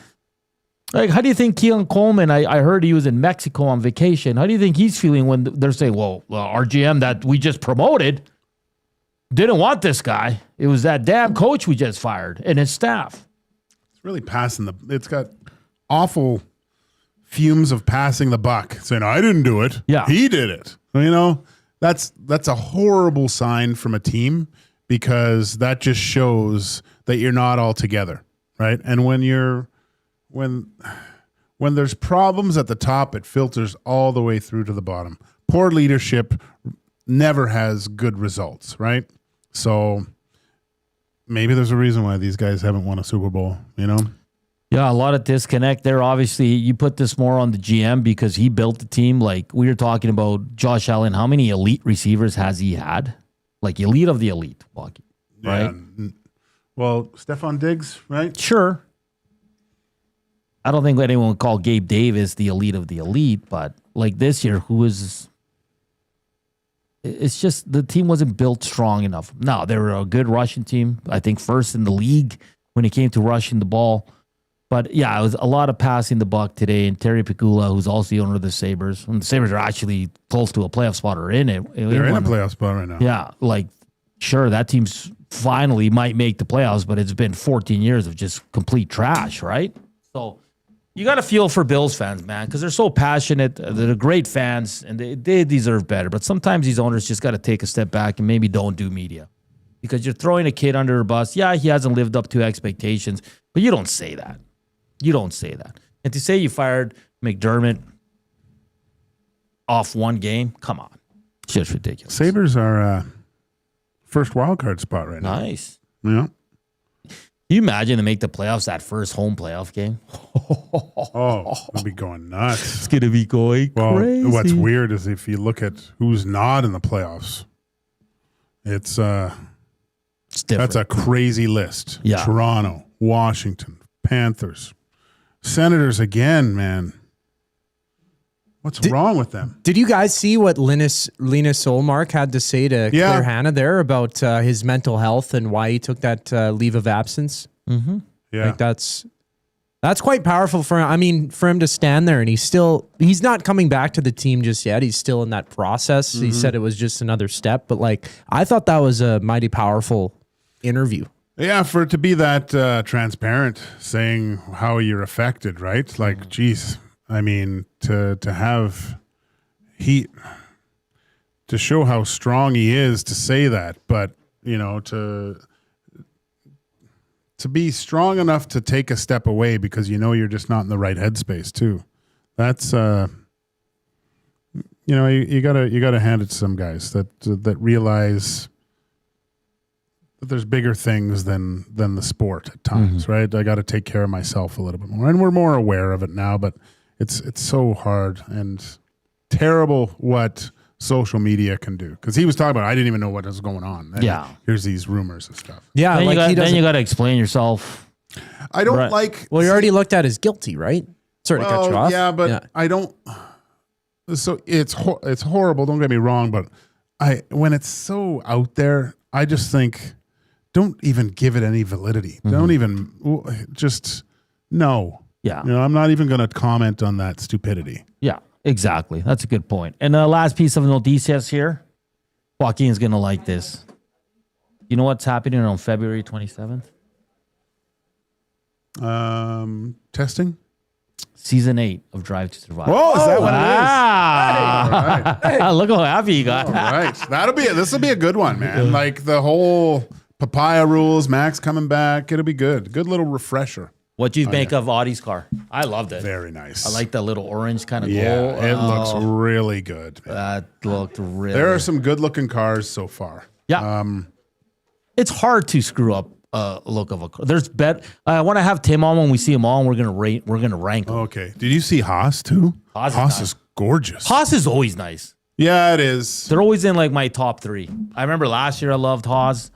How do you think Keon Coleman, I heard he was in Mexico on vacation. How do you think he's feeling when they're saying, well, our GM that we just promoted didn't want this guy. It was that damn coach we just fired and his staff. It's really it's got awful fumes of passing the buck, saying, I didn't do it. Yeah. He did it. That's a horrible sign from a team, because that just shows that you're not all together, right? And when there's problems at the top, it filters all the way through to the bottom. Poor leadership never has good results, right? So maybe there's a reason why these guys haven't won a Super Bowl, Yeah, a lot of disconnect there. Obviously, you put this more on the GM because he built the team. We were talking about Josh Allen. How many elite receivers has he had? Elite of the elite, right? Yeah. Well, Stephon Diggs, right? Sure. I don't think anyone would call Gabe Davis the elite of the elite, but this year, it's just the team wasn't built strong enough. No, they were a good rushing team. I think first in the league when it came to rushing the ball. But yeah, it was a lot of passing the buck today. And Terry Pegula, who's also the owner of the Sabres, and the Sabres are actually close to a playoff spot or in it. They're in a playoff spot right now. Yeah, sure, that team's finally might make the playoffs, but it's been 14 years of just complete trash, right? So you got to feel for Bills fans, man, because they're so passionate. They're great fans, and they deserve better. But sometimes these owners just got to take a step back and maybe don't do media, because you're throwing a kid under a bus. Yeah, he hasn't lived up to expectations, but you don't say that. You don't say that. And to say you fired McDermott off one game, come on. Just ridiculous. Sabres are first wild card spot right now. Nice. Yeah. Can you imagine to make the playoffs, that first home playoff game? It'll be going nuts. It's going to be going crazy. What's weird is if you look at who's not in the playoffs, it's different. That's a crazy list. Yeah. Toronto, Washington, Panthers, Senators again, man. What's wrong with them? Did you guys see what Linus Solmark had to say to Claire Hanna there about his mental health and why he took that leave of absence? Mm-hmm. Yeah, like that's quite powerful for him. I mean, for him to stand there and he's not coming back to the team just yet. He's still in that process. Mm-hmm. He said it was just another step, but like I thought that was a mighty powerful interview. Yeah, for it to be that transparent, saying how you're affected, right? Like, geez. I mean, to have to show how strong he is to say that, but to be strong enough to take a step away because you're just not in the right headspace too. That's you gotta hand it to some guys that realize that there's bigger things than the sport at times, right? I got to take care of myself a little bit more, and we're more aware of it now, but. It's so hard and terrible what social media can do. Because he was talking about, I didn't even know what was going on. And here's these rumors and stuff. Yeah, then you got to explain yourself. I don't like. Well, you already looked at as guilty, right? Sorry to cut you off. Yeah, but I don't. So it's horrible. Don't get me wrong, but when it's so out there, I just think don't even give it any validity. Mm-hmm. Don't even no. Yeah. I'm not even going to comment on that stupidity. Yeah, exactly. That's a good point. And the last piece of noticias here, Joaquin's going to like this. You know what's happening on February 27th? Testing? Season 8 of Drive to Survive. Oh, is that what it is? Hey. Look how happy you got. All right. This will be a good one, man. Like the whole papaya rules, Max coming back. It'll be good. Good little refresher. What do you make of Audie's car? I loved it. Very nice. I like that little orange kind of glow. Yeah, it looks really good. Man. That looked really There are some good-looking cars so far. Yeah. It's hard to screw up a look of a car. There's I want to have Tim on when we see him all, and we're gonna rank them. Okay. Did you see Haas too? Haas is gorgeous. Haas is always nice. Yeah, it is. They're always in like my top 3. I remember last year I loved Haas.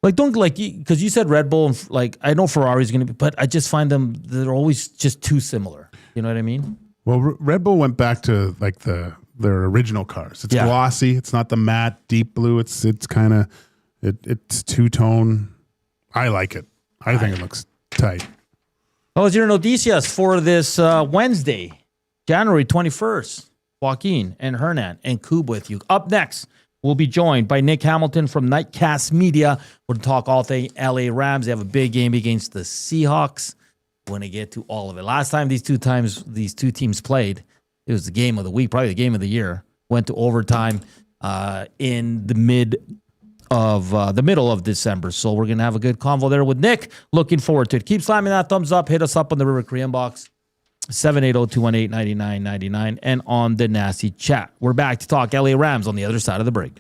Like, don't like, because you said Red Bull, and like, I know Ferrari's going to be, but I just find they're always just too similar. You know what I mean? Well, Red Bull went back to like their original cars. It's glossy. It's not the matte deep blue. It's kind of, it's two-tone. I like it. I think it looks tight. Oh, is your noticias for this Wednesday, January 21st? Joaquin and Hernan and Coob with you. Up next, we'll be joined by Nick Hamilton from Nitecast Media. We'll talk all things LA Rams. They have a big game against the Seahawks. We're going to get to all of it. Last time these two teams played, it was the game of the week, probably the game of the year. Went to overtime in the middle of December. So we're going to have a good convo there with Nick. Looking forward to it. Keep slamming that thumbs up. Hit us up on the River Korean box. 780-218-9999 and on the Nasty Chat. We're back to talk LA Rams on the other side of the break.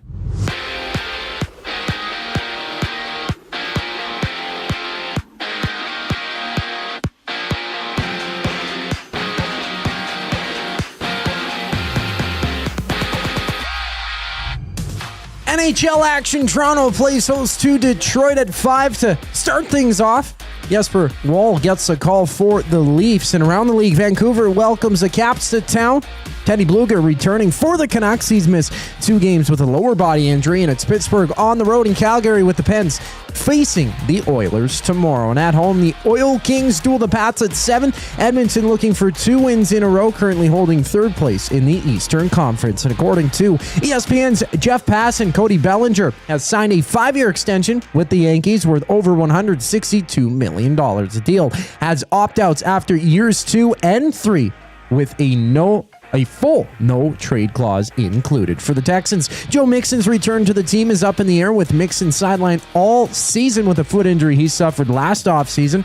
NHL action. Toronto plays host to Detroit at 5 to start things off. Jesper Wall gets a call for the Leafs. And around the league, Vancouver welcomes the Caps to town. Teddy Bluger returning for the Canucks. He's missed 2 games with a lower body injury. And it's Pittsburgh on the road in Calgary with the Pens facing the Oilers tomorrow. And at home, the Oil Kings duel the Pats at 7. Edmonton looking for 2 wins in a row, currently holding 3rd place in the Eastern Conference. And according to ESPN's Jeff Pass, and Cody Bellinger has signed a 5-year extension with the Yankees worth over $162 million. The deal has opt-outs after years 2 and 3 with a full no-trade clause included. For the Texans, Joe Mixon's return to the team is up in the air, with Mixon sidelined all season with a foot injury he suffered last offseason.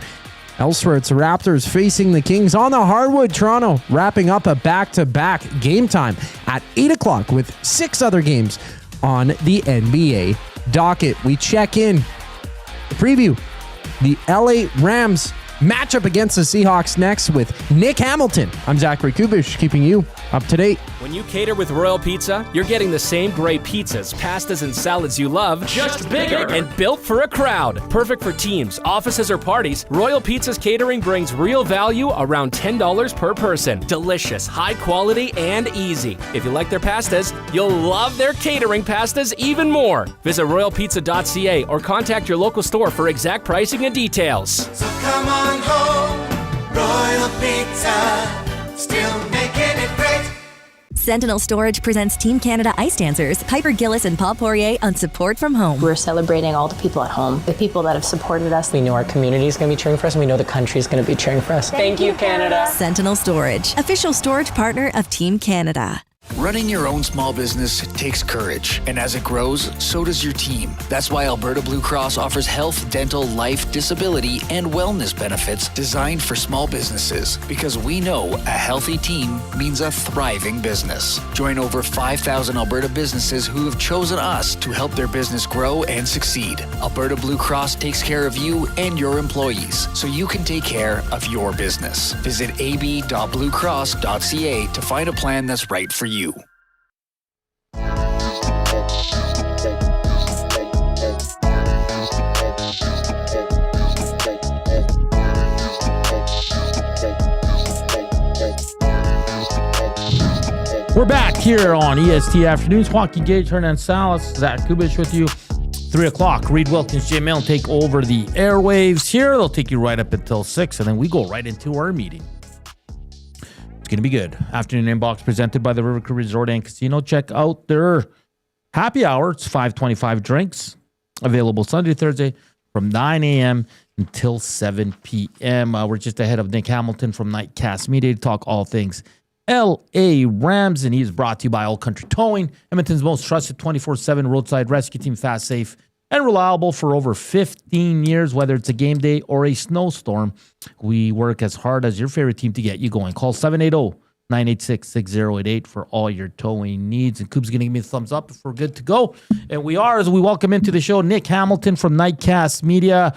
Elsewhere, it's the Raptors facing the Kings on the hardwood. Toronto wrapping up a back-to-back game time at 8 o'clock with 6 other games on the NBA docket. We check in, preview the LA Rams matchup against the Seahawks next with Nick Hamilton. I'm Zachary Kubish, keeping you up to date. When you cater with Royal Pizza, you're getting the same great pizzas, pastas, and salads you love, just bigger and built for a crowd. Perfect for teams, offices, or parties, Royal Pizza's catering brings real value around $10 per person. Delicious, high quality, and easy. If you like their pastas, you'll love their catering pastas even more. Visit royalpizza.ca or contact your local store for exact pricing and details. So come on home, Royal Pizza, still making it great. Sentinel Storage presents Team Canada Ice Dancers, Piper Gillis and Paul Poirier on Support from Home. We're celebrating all the people at home, the people that have supported us. We know our community is going to be cheering for us, and we know the country is going to be cheering for us. Thank you, Canada. Sentinel Storage, official storage partner of Team Canada. Running your own small business takes courage, and as it grows, so does your team. That's why Alberta Blue Cross offers health, dental, life, disability, and wellness benefits designed for small businesses, because we know a healthy team means a thriving business. Join over 5,000 Alberta businesses who have chosen us to help their business grow and succeed. Alberta Blue Cross takes care of you and your employees, so you can take care of your business. Visit ab.bluecross.ca to find a plan that's right for you. We're back here on EST Afternoons. Joaquin, Gage, Hernan, Salas, Zach Kubish with you. 3 o'clock. Reed Wilkins, Jay Milne take over the airwaves here. They'll take you right up until 6, and then we go right into our meeting. It's going to be good. Afternoon Inbox presented by the River Cree Resort and Casino. Check out their happy hour. It's 5:25 drinks. Available Sunday to Thursday from 9 a.m. until 7 p.m. We're just ahead of Nick Hamilton from Nitecast Media to talk all things L.A. Rams, and he's brought to you by All Country Towing, Edmonton's most trusted 24/7 roadside rescue team, fast, safe, and reliable for over 15 years, whether it's a game day or a snowstorm. We work as hard as your favorite team to get you going. Call 780-986-6088 for all your towing needs. And Coop's going to give me a thumbs up if we're good to go. And we are, as we welcome into the show Nick Hamilton from Nitecast Media.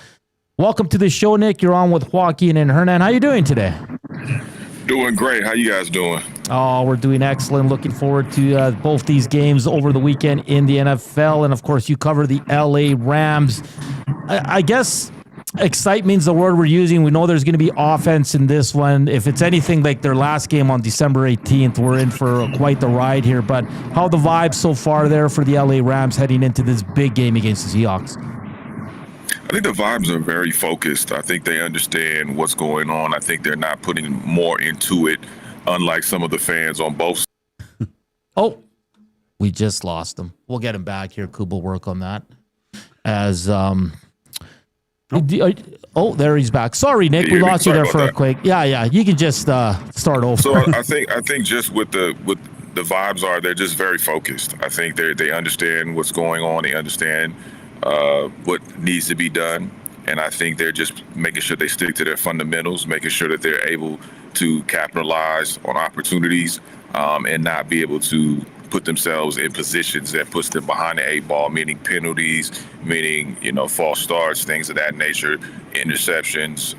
Welcome to the show, Nick. You're on with Joaquin and Hernan. How you doing today? Doing great. How you guys doing? Oh, we're doing excellent. Looking forward to both these games over the weekend in the NFL. And, of course, you cover the L.A. Rams. I guess excitement's the word we're using. We know there's going to be offense in this one. If it's anything like their last game on December 18th, we're in for quite the ride here. But how the vibes so far there for the L.A. Rams heading into this big game against the Seahawks? I think the vibes are very focused. I think they understand what's going on. I think they're not putting more into it, unlike some of the fans on both. Oh, we just lost him. We'll get him back here. Kuba will work on that. As there he's back. Sorry, Nick, we lost you there for a quick. Yeah. You can just start over. So I think just with the vibes are they're just very focused. I think they understand what's going on. They understand what needs to be done. And I think they're just making sure they stick to their fundamentals, making sure that they're able to capitalize on opportunities and not be able to put themselves in positions that puts them behind the 8 ball, meaning penalties, meaning, false starts, things of that nature, interceptions,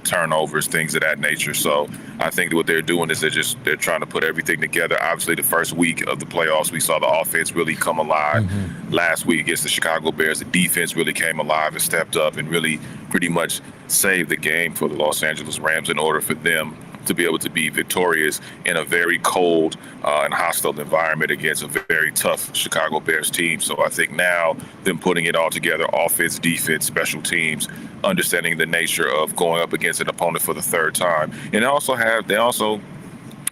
turnovers, things of that nature. So I think what they're doing is they're trying to put everything together. Obviously, the first week of the playoffs, we saw the offense really come alive. Mm-hmm. Last week against the Chicago Bears, the defense really came alive and stepped up and really pretty much saved the game for the Los Angeles Rams in order for them to be able to be victorious in a very cold and hostile environment against a very tough Chicago Bears team. So I think now them putting it all together, offense, defense, special teams, understanding the nature of going up against an opponent for the third time. And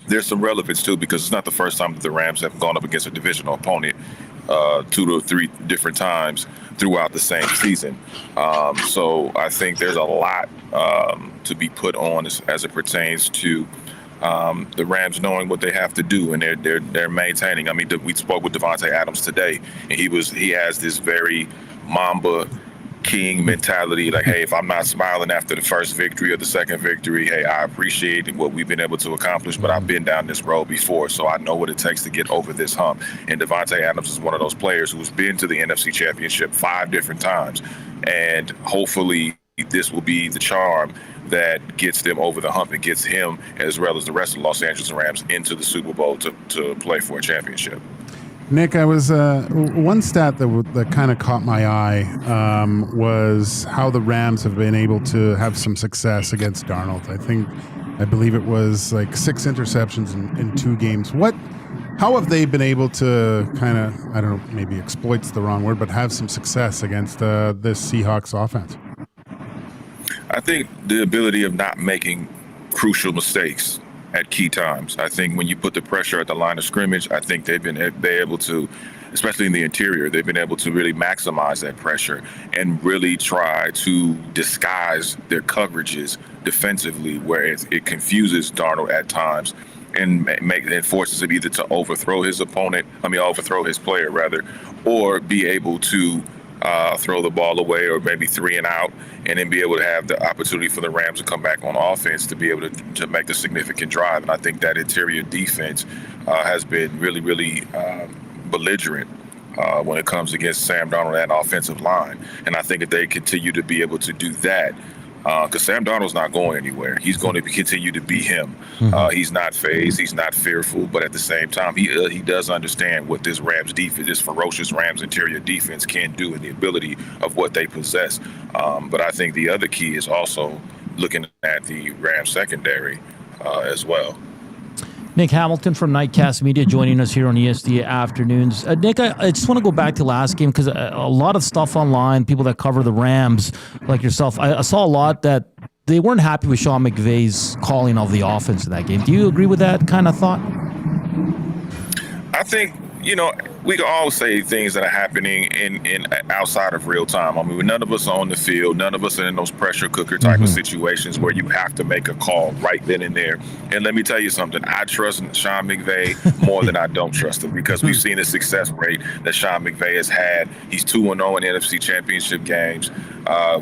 there's some relevance too, because it's not the first time that the Rams have gone up against a divisional opponent 2 to 3 different times throughout the same season. So I think there's a lot to be put on as it pertains to the Rams knowing what they have to do, and they're maintaining. I mean, we spoke with Devontae Adams today, and he has this very Mamba king mentality. Like, hey, if I'm not smiling after the first victory or the second victory, hey, I appreciate what we've been able to accomplish, but I've been down this road before, so I know what it takes to get over this hump. And Devontae Adams is one of those players who's been to the NFC Championship 5 different times. And hopefully this will be the charm that gets them over the hump and gets him, as well as the rest of the Los Angeles Rams, into the Super Bowl to play for a championship. Nick, I was one stat that kind of caught my eye was how the Rams have been able to have some success against Darnold. I believe it was like 6 interceptions in 2 games. How have they been able to kind of, I don't know, maybe exploit's the wrong word, but have some success against this Seahawks offense? I think the ability of not making crucial mistakes at key times. I think when you put the pressure at the line of scrimmage, I think they're able to, especially in the interior, they've been able to really maximize that pressure and really try to disguise their coverages defensively, where it confuses Darnold at times and forces him either to overthrow his player rather, or be able to throw the ball away, or maybe 3 and out, and then be able to have the opportunity for the Rams to come back on offense to be able to make the significant drive. And I think that interior defense has been really, really belligerent when it comes against Sam Darnold and offensive line. And I think if they continue to be able to do that, because Sam Darnold's not going anywhere. He's going to continue to be him. He's not phased. He's not fearful. But at the same time, he does understand what this Rams defense, this ferocious Rams interior defense can do, and the ability of what they possess. But I think the other key is also looking at the Rams secondary as well. Nick Hamilton from Nitecast Media joining us here on EST Afternoons. Nick, I just want to go back to last game because a lot of stuff online, people that cover the Rams, like yourself, I saw a lot that they weren't happy with Sean McVay's calling of the offense in that game. Do you agree with that kind of thought? I think, we can all say things that are happening in outside of real time. I mean, none of us are on the field. None of us are in those pressure cooker type of situations where you have to make a call right then and there. And let me tell you something. I trust Sean McVay more than I don't trust him, because we've seen the success rate that Sean McVay has had. He's 2-0 in NFC Championship games.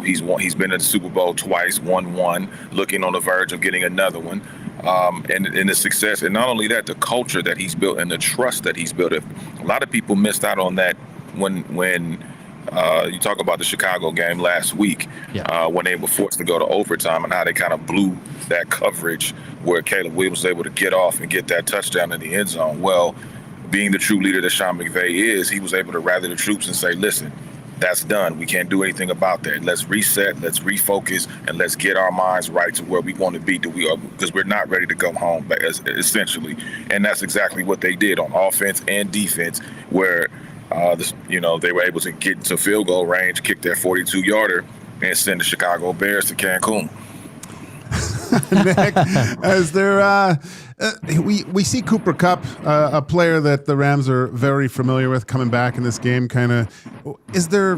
He's been in the Super Bowl twice, won one, looking on the verge of getting another one. And the success, and not only that, the culture that he's built and the trust that he's built. A lot of people missed out on that when you talk about the Chicago game last week, when they were forced to go to overtime, and how they kind of blew that coverage where Caleb Williams was able to get off and get that touchdown in the end zone. Well, being the true leader that Sean McVay is, he was able to rally the troops and say, listen, that's done. We can't do anything about that. Let's reset, let's refocus, and let's get our minds right to where we want to be, because we're not ready to go home, essentially. And that's exactly what they did on offense and defense, where they were able to get into field goal range, kick their 42-yarder, and send the Chicago Bears to Cancun. Nick, is there we see Cooper Kupp, a player that the Rams are very familiar with, coming back in this game. Is there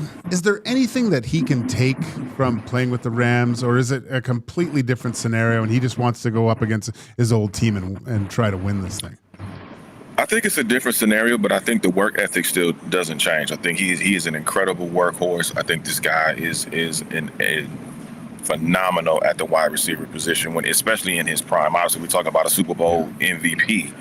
anything that he can take from playing with the Rams, or is it a completely different scenario and he just wants to go up against his old team and try to win this thing? I think it's a different scenario, but I think the work ethic still doesn't change. I think he is an incredible workhorse. I think this guy is phenomenal at the wide receiver position, especially in his prime. Obviously, we're talking about a Super Bowl MVP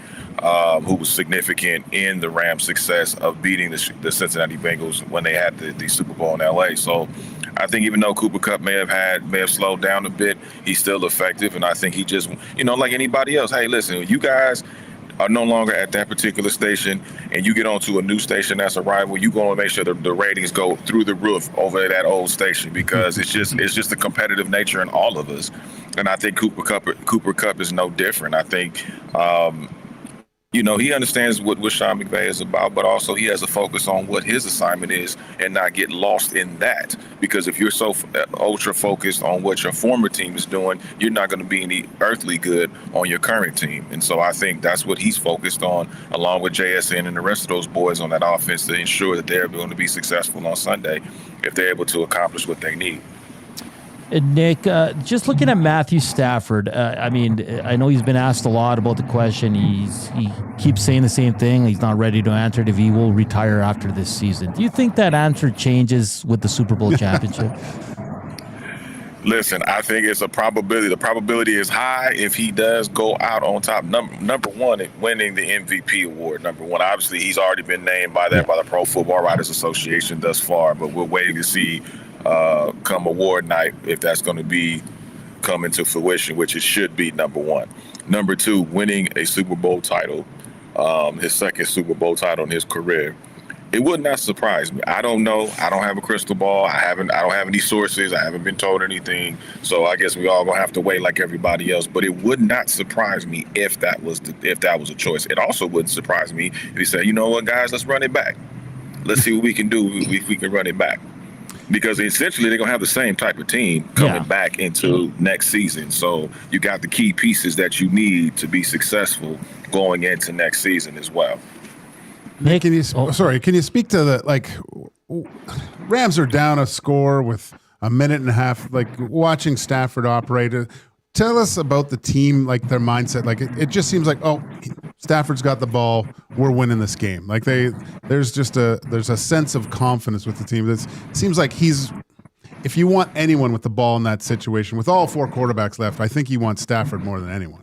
who was significant in the Rams' success of beating the Cincinnati Bengals when they had the Super Bowl in LA. So I think even though Cooper Kupp may have slowed down a bit, he's still effective. And I think he just, like anybody else, hey, listen, you guys are no longer at that particular station and you get onto a new station that's a rival, you're going to make sure the ratings go through the roof over that old station, because it's just the competitive nature in all of us. And I think Cooper Kupp is no different. I think he understands what Sean McVay is about, but also he has a focus on what his assignment is and not get lost in that. Because if you're so ultra focused on what your former team is doing, you're not going to be any earthly good on your current team. And so I think that's what he's focused on, along with JSN and the rest of those boys on that offense, to ensure that they're going to be successful on Sunday if they're able to accomplish what they need. Nick, just looking at Matthew Stafford, I know he's been asked a lot about the question. He keeps saying the same thing. He's not ready to answer it if he will retire after this season. Do you think that answer changes with the Super Bowl championship? Listen, I think it's a probability. The probability is high if he does go out on top. Number one, winning the MVP award. Number one, obviously, he's already been named by the Pro Football Writers Association thus far, but we're waiting to see come award night if that's going to be coming to fruition, which it should be number one. Number two, winning a Super Bowl title, his second Super Bowl title in his career. It would not surprise me. I don't know. I don't have a crystal ball. I don't have any sources. I haven't been told anything. So I guess we all gonna have to wait like everybody else. But it would not surprise me if that was a choice. It also wouldn't surprise me if he said, you know what, guys, let's run it back. Let's see what we can do if we can run it back. Because essentially they're gonna have the same type of team coming back into next season. So you got the key pieces that you need to be successful going into next season as well. Nick, can you speak to the Rams are down a score with a minute and a half, watching Stafford operate. Tell us about the team, their mindset. It just seems like, Stafford's got the ball, we're winning this game. There's a sense of confidence with the team. It seems like if you want anyone with the ball in that situation, with all four quarterbacks left, I think he wants Stafford more than anyone.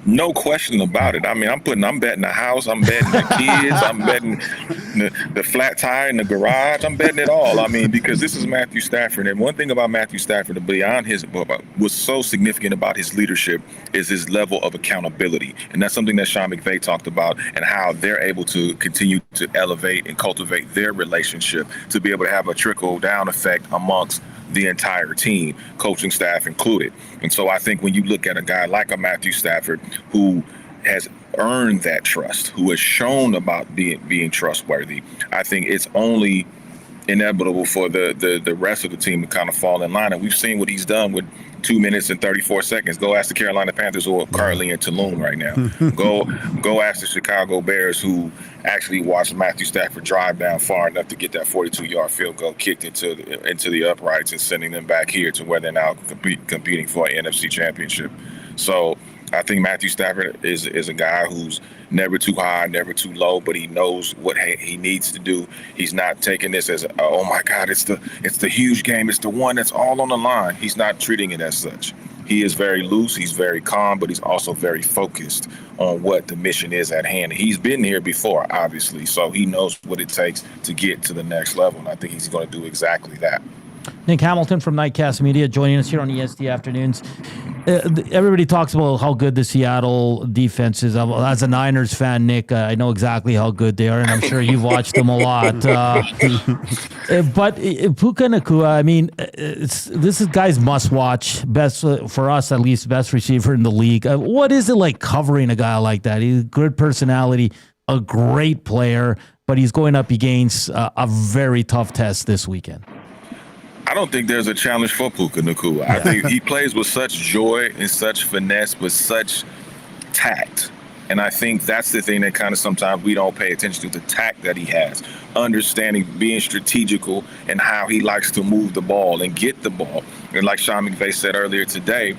No question about it. I mean, I'm betting the house, I'm betting the kids, I'm betting the flat tire in the garage. I'm betting it all. I mean, because this is Matthew Stafford. And one thing about Matthew Stafford, beyond what's so significant about his leadership is his level of accountability. And that's something that Sean McVay talked about, and how they're able to continue to elevate and cultivate their relationship to be able to have a trickle down effect amongst the entire team, coaching staff included. And so I think when you look at a guy like a Matthew Stafford who has earned that trust, who has shown about being trustworthy, I think it's only inevitable for the rest of the team to kind of fall in line. And we've seen what he's done with 2 minutes and 34 seconds. Go ask the Carolina Panthers, who are currently in Tulum right now. Go ask the Chicago Bears, who actually watched Matthew Stafford drive down far enough to get that 42-yard field goal kicked into the uprights and sending them back here to where they're now competing for an NFC championship. So I think Matthew Stafford is a guy who's never too high, never too low, but he knows what he needs to do. He's not taking this as, oh my God, it's the huge game. It's the one that's all on the line. He's not treating it as such. He is very loose. He's very calm, but he's also very focused on what the mission is at hand. He's been here before, obviously, so he knows what it takes to get to the next level, and I think he's going to do exactly that. Nick Hamilton from Nitecast Media joining us here on EST Afternoons. Everybody talks about how good the Seattle defense is. As a Niners fan, Nick, I know exactly how good they are, and I'm sure you've watched them a lot. But Puka Nacua, I mean, this is guy's must-watch, best for us at least, best receiver in the league. What is it like covering a guy like that? He's a good personality, a great player, but he's going up against a very tough test this weekend. I don't think there's a challenge for Puka Nacua. I think he plays with such joy and such finesse, with such tact. And I think that's the thing that kind of sometimes we don't pay attention to, the tact that he has, understanding, being strategical, and how he likes to move the ball and get the ball. And like Sean McVay said earlier today,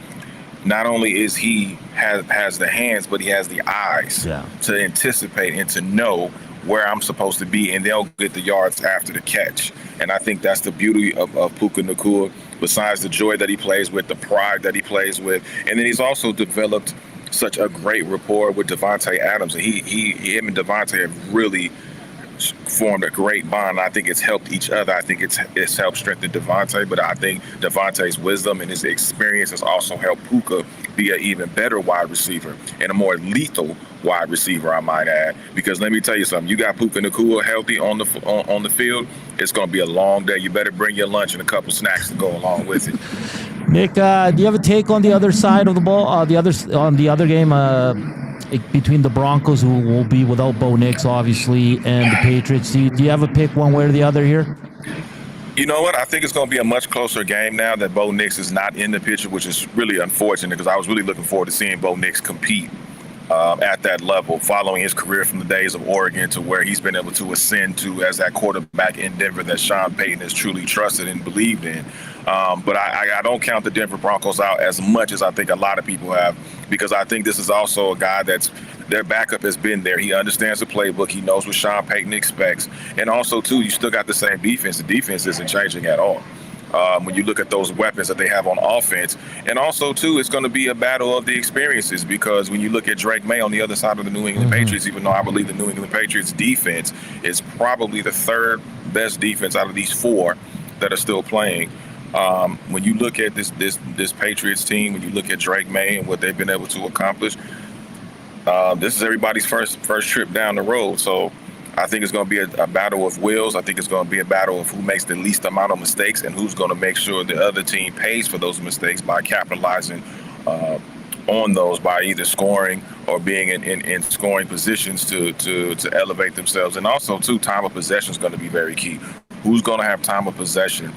not only is he has the hands, but he has the eyes to anticipate and to know where I'm supposed to be, and they'll get the yards after the catch. And I think that's the beauty of Puka Nacua, besides the joy that he plays with, the pride that he plays with. And then he's also developed such a great rapport with Devontae Adams. And him and Devontae have really formed a great bond. I think it's helped each other. I think it's helped strengthen Devontae, but I think Devontae's wisdom and his experience has also helped Puka be an even better wide receiver and a more lethal wide receiver, I might add. Because let me tell you something, you got Puka Nacua healthy on the field, it's going to be a long day. You better bring your lunch and a couple snacks to go along with it. Nick, do you have a take on the other side of the ball, on the other game, between the Broncos, who will be without Bo Nix, obviously, and the Patriots? Do you have a pick one way or the other here? You know what? I think it's going to be a much closer game now that Bo Nix is not in the picture, which is really unfortunate, because I was really looking forward to seeing Bo Nix compete at that level, following his career from the days of Oregon to where he's been able to ascend to as that quarterback in Denver that Sean Payton has truly trusted and believed in. But I don't count the Denver Broncos out as much as I think a lot of people have, because I think this is also a guy that's their backup has been there. He understands the playbook. He knows what Sean Payton expects. And also, too, you still got the same defense. The defense isn't changing at all. When you look at those weapons that they have on offense. And also, too, it's going to be a battle of the experiences, because when you look at Drake May on the other side of the New England Patriots, even though I believe the New England Patriots defense is probably the third best defense out of these four that are still playing. When you look at this Patriots team, when you look at Drake May and what they've been able to accomplish, this is everybody's first trip down the road. So I think it's going to be a battle of wills. I think it's going to be a battle of who makes the least amount of mistakes and who's going to make sure the other team pays for those mistakes by capitalizing on those by either scoring or being in scoring positions to elevate themselves. And also, too, time of possession is going to be very key. Who's going to have time of possession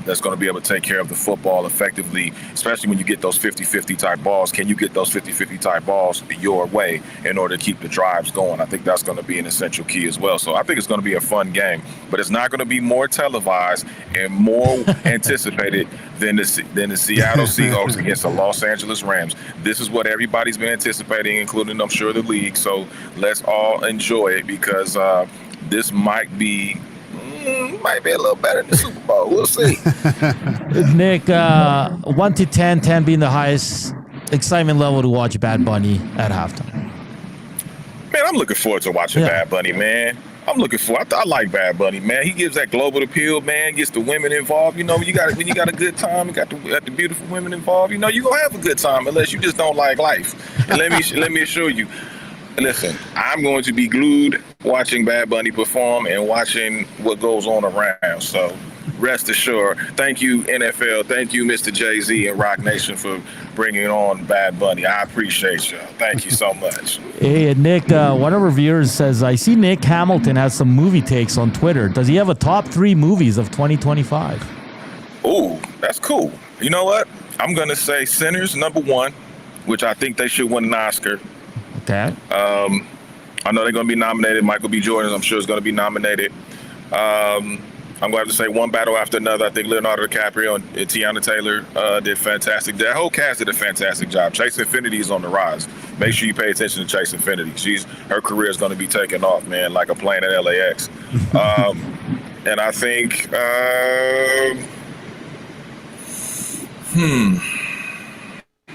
that's going to be able to take care of the football effectively, especially when you get those 50-50 type balls. Can you get those 50-50 type balls your way in order to keep the drives going? I think that's going to be an essential key as well. So I think it's going to be a fun game, but it's not going to be more televised and more anticipated than the Seattle Seahawks against the Los Angeles Rams. This is what everybody's been anticipating, including, I'm sure, the league. So let's all enjoy it, because this might be a little better than the Super Bowl. We'll see. Nick, 1 to 10, 10 being the highest excitement level to watch Bad Bunny at halftime. Man, I'm looking forward to watching Bad Bunny, man. I like Bad Bunny, man. He gives that global appeal, man. Gets the women involved. You know, when you got a good time, you got the beautiful women involved. You know, you're gonna have a good time unless you just don't like life. And let me assure you. Listen, I'm going to be glued watching Bad Bunny perform and watching what goes on around. So rest assured. Thank you, NFL. Thank you, Mr. Jay-Z and Rock Nation, for bringing on Bad Bunny. I appreciate you. Thank you so much. Hey, Nick, one of our viewers says, I see Nick Hamilton has some movie takes on Twitter. Does he have a top 3 movies of 2025? Ooh, that's cool. You know what? I'm going to say Sinners, number 1, which I think they should win an Oscar. Okay. I know they're going to be nominated. Michael B. Jordan, I'm sure, is going to be nominated. I'm going to have to say One Battle After Another. I think Leonardo DiCaprio and Tiana Taylor did fantastic. That whole cast did a fantastic job. Chase Infinity is on the rise. Make sure you pay attention to Chase Infinity. Her career is going to be taking off, man, like a plane at LAX. And I think,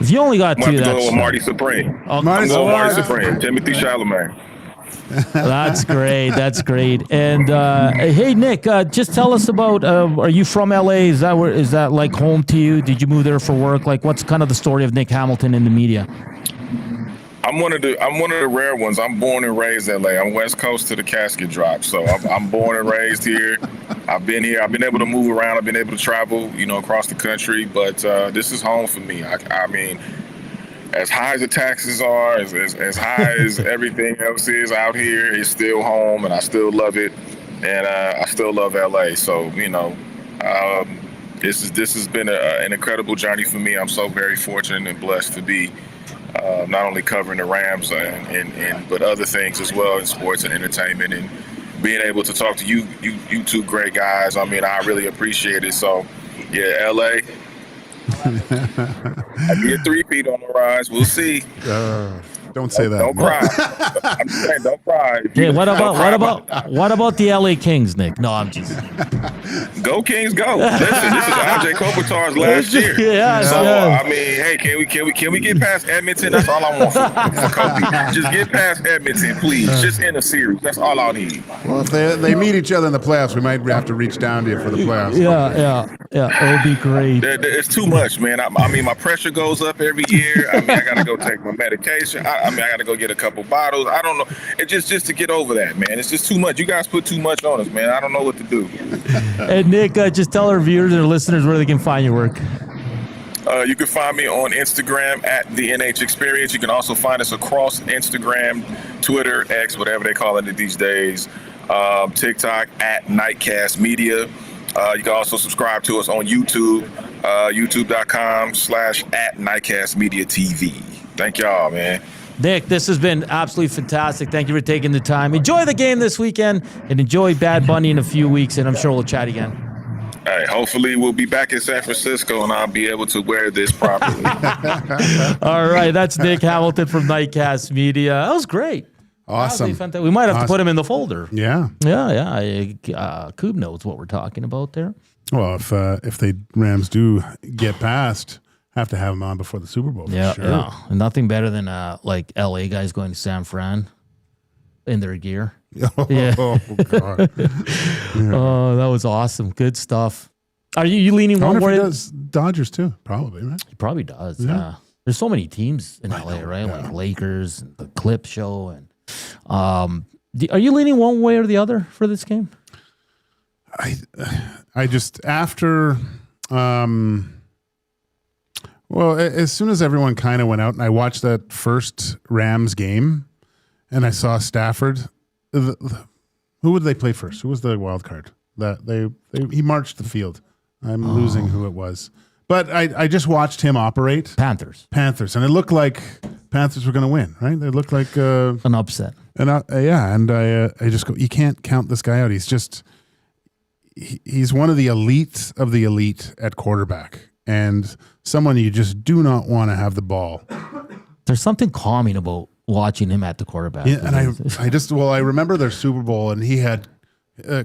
If you only got 2, that's that's... with Marty Supreme. Marty Supreme. Timothy Chalamet. That's great. That's great. And hey, Nick, just tell us about. Are you from LA? Is that like home to you? Did you move there for work? Like, what's kind of the story of Nick Hamilton in the media? I'm one of the rare ones. I'm born and raised in LA. I'm West Coast to the casket drop. So I'm born and raised here. I've been here. I've been able to move around. I've been able to travel, across the country. But this is home for me. I mean, as high as the taxes are, as high as everything else is out here, it's still home, and I still love it. And I still love LA. So this has been an incredible journey for me. I'm so very fortunate and blessed to be. Not only covering the Rams but other things as well in sports and entertainment, and being able to talk to you two great guys. I mean, I really appreciate it. So, yeah, LA. I get 3-peat on the rise. We'll see. Don't say that. Don't cry. I'm just saying, don't cry. Hey, what about the LA Kings, Nick? No, I'm just. Go Kings, go! Listen, this is RJ Kopitar's last year. I mean, hey, can we get past Edmonton? That's all I want for Kobe. Just get past Edmonton, please. Just in a series. That's all I need. Well, if they meet each other in the playoffs, we might have to reach down to you for the playoffs. Yeah. It would be great. It's too much, man. I mean, my pressure goes up every year. I mean, I got to go take my medication. I got to go get a couple bottles. I don't know. It's just to get over that, man. It's just too much. You guys put too much on us, man. I don't know what to do. And Nick, just tell our viewers and our listeners where they can find your work. You can find me on Instagram at the NH Experience. You can also find us across Instagram, Twitter, X, whatever they call it these days. TikTok at Nitecast Media. You can also subscribe to us on YouTube, youtube.com/@Nitecast Media TV. Thank y'all, man. Nick, this has been absolutely fantastic. Thank you for taking the time. Enjoy the game this weekend and enjoy Bad Bunny in a few weeks, and I'm sure we'll chat again. All right, hopefully we'll be back in San Francisco and I'll be able to wear this properly. All right, that's Nick Hamilton from Nitecast Media. That was great. Awesome. We might have to put him in the folder. Yeah. Coob knows what we're talking about there. Well, if the Rams do get past, have to have him on before the Super Bowl. For sure. Yeah. Nothing better than like LA guys going to San Fran in their gear. Oh, God. Oh, that was awesome. Good stuff. Are you leaning one way? He does Dodgers too, probably, right? He probably does. Yeah. There's so many teams in LA, right? Like Lakers, and the Clip Show, and are you leaning one way or the other for this game? I just after well, as soon as everyone kind of went out and I watched that first Rams game and I saw Stafford, who would they play first? Who was the wild card? He marched the field. I'm losing who it was. But I just watched him operate. Panthers. And it looked like Panthers were going to win, right? It looked like an upset. And I just go, you can't count this guy out. He's just he's one of the elite of the elite at quarterback, and someone you just do not want to have the ball. There's something calming about watching him at the quarterback. Yeah, and I remember their Super Bowl, and he had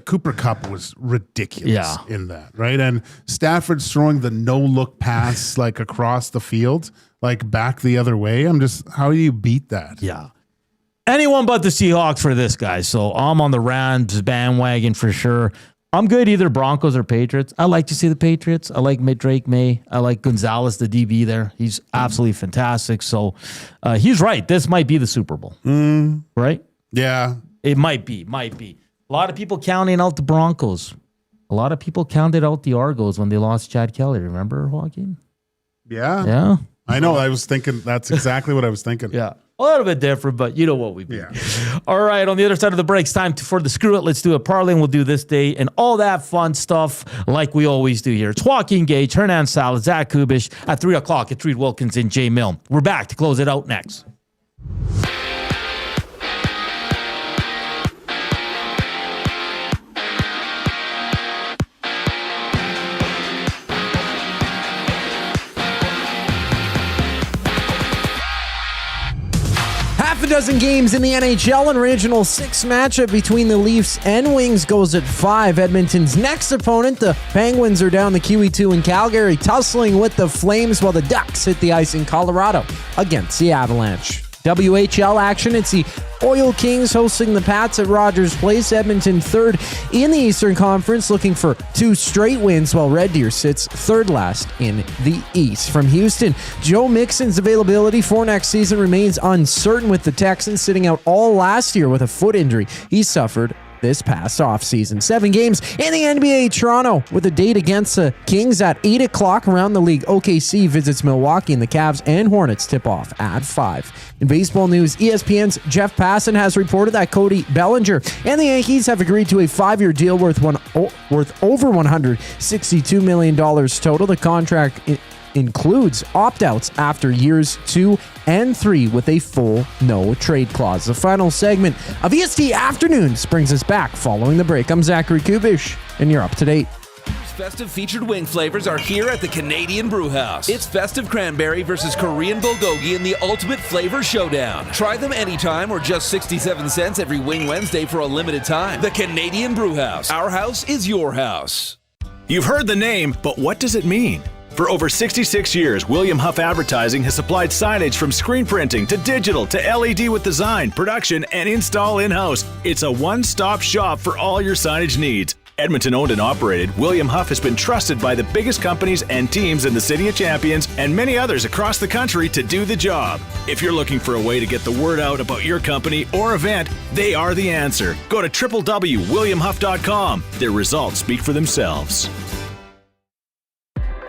Cooper Kupp was ridiculous in that, right? And Stafford's throwing the no-look pass like across the field, like back the other way. How do you beat that? Yeah. Anyone but the Seahawks for this guy. So I'm on the Rams bandwagon for sure. I'm good either Broncos or Patriots. I like to see the Patriots. I like Drake May. I like Gonzalez, the DB there. He's absolutely fantastic. So he's right. This might be the Super Bowl. Right? Yeah. It might be. A lot of people counting out the Broncos. A lot of people counted out the Argos when they lost Chad Kelly. Remember, Joaquin? Yeah. Yeah. I know. I was thinking, that's exactly what I was thinking. Yeah. A little bit different, but you know what we mean. Yeah. All right, on the other side of the break, it's time for the Screw It, Let's Do It parlay, and we'll do this day and all that fun stuff like we always do here. It's Joaquin, Gage, Hernan, Salas, Zach Kubish at 3 o'clock. It's Reed Wilkins and Jay Milne. We're back to close it out next. Half a dozen games in the NHL. An original 6 matchup between the Leafs and Wings goes at 5. Edmonton's next opponent, the Penguins, are down the QE2 in Calgary, tussling with the Flames while the Ducks hit the ice in Colorado against the Avalanche. WHL action, it's the Oil Kings hosting the Pats at Rogers Place. Edmonton third in the Eastern Conference, looking for 2 straight wins, while Red Deer sits third last in the East. From Houston, Joe Mixon's availability for next season remains uncertain, with the Texans sitting out all last year with a foot injury he suffered this past offseason. 7 games in the NBA. Toronto with a date against the Kings at 8 o'clock around the league. OKC visits Milwaukee, and the Cavs and Hornets tip off at 5. In baseball news, ESPN's Jeff Passan has reported that Cody Bellinger and the Yankees have agreed to a 5-year deal worth over $162 million total. The contract includes opt-outs after years 2 and 3 with a full no-trade clause. The final segment of EST Afternoons brings us back following the break. I'm Zachary Kubish, and you're up to date. Festive featured wing flavors are here at the Canadian Brewhouse. It's festive cranberry versus Korean bulgogi in the ultimate flavor showdown. Try them anytime or just 67 cents every Wing Wednesday for a limited time. The Canadian Brewhouse. Our house is your house. You've heard the name, but what does it mean? For over 66 years, William Huff Advertising has supplied signage from screen printing to digital to LED with design, production, and install in-house. It's a one-stop shop for all your signage needs. Edmonton owned and operated, William Huff has been trusted by the biggest companies and teams in the City of Champions and many others across the country to do the job. If you're looking for a way to get the word out about your company or event, they are the answer. Go to www.williamhuff.com. Their results speak for themselves.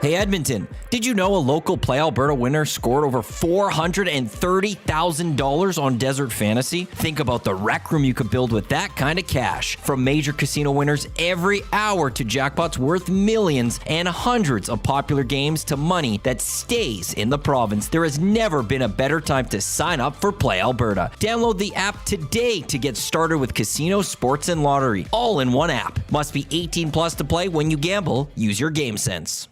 Hey Edmonton, did you know a local Play Alberta winner scored over $430,000 on Desert Fantasy? Think about the rec room you could build with that kind of cash. From major casino winners every hour to jackpots worth millions and hundreds of popular games to money that stays in the province, there has never been a better time to sign up for Play Alberta. Download the app today to get started with casino, sports, and lottery, all in one app. Must be 18 plus to play. When you gamble, use your game sense.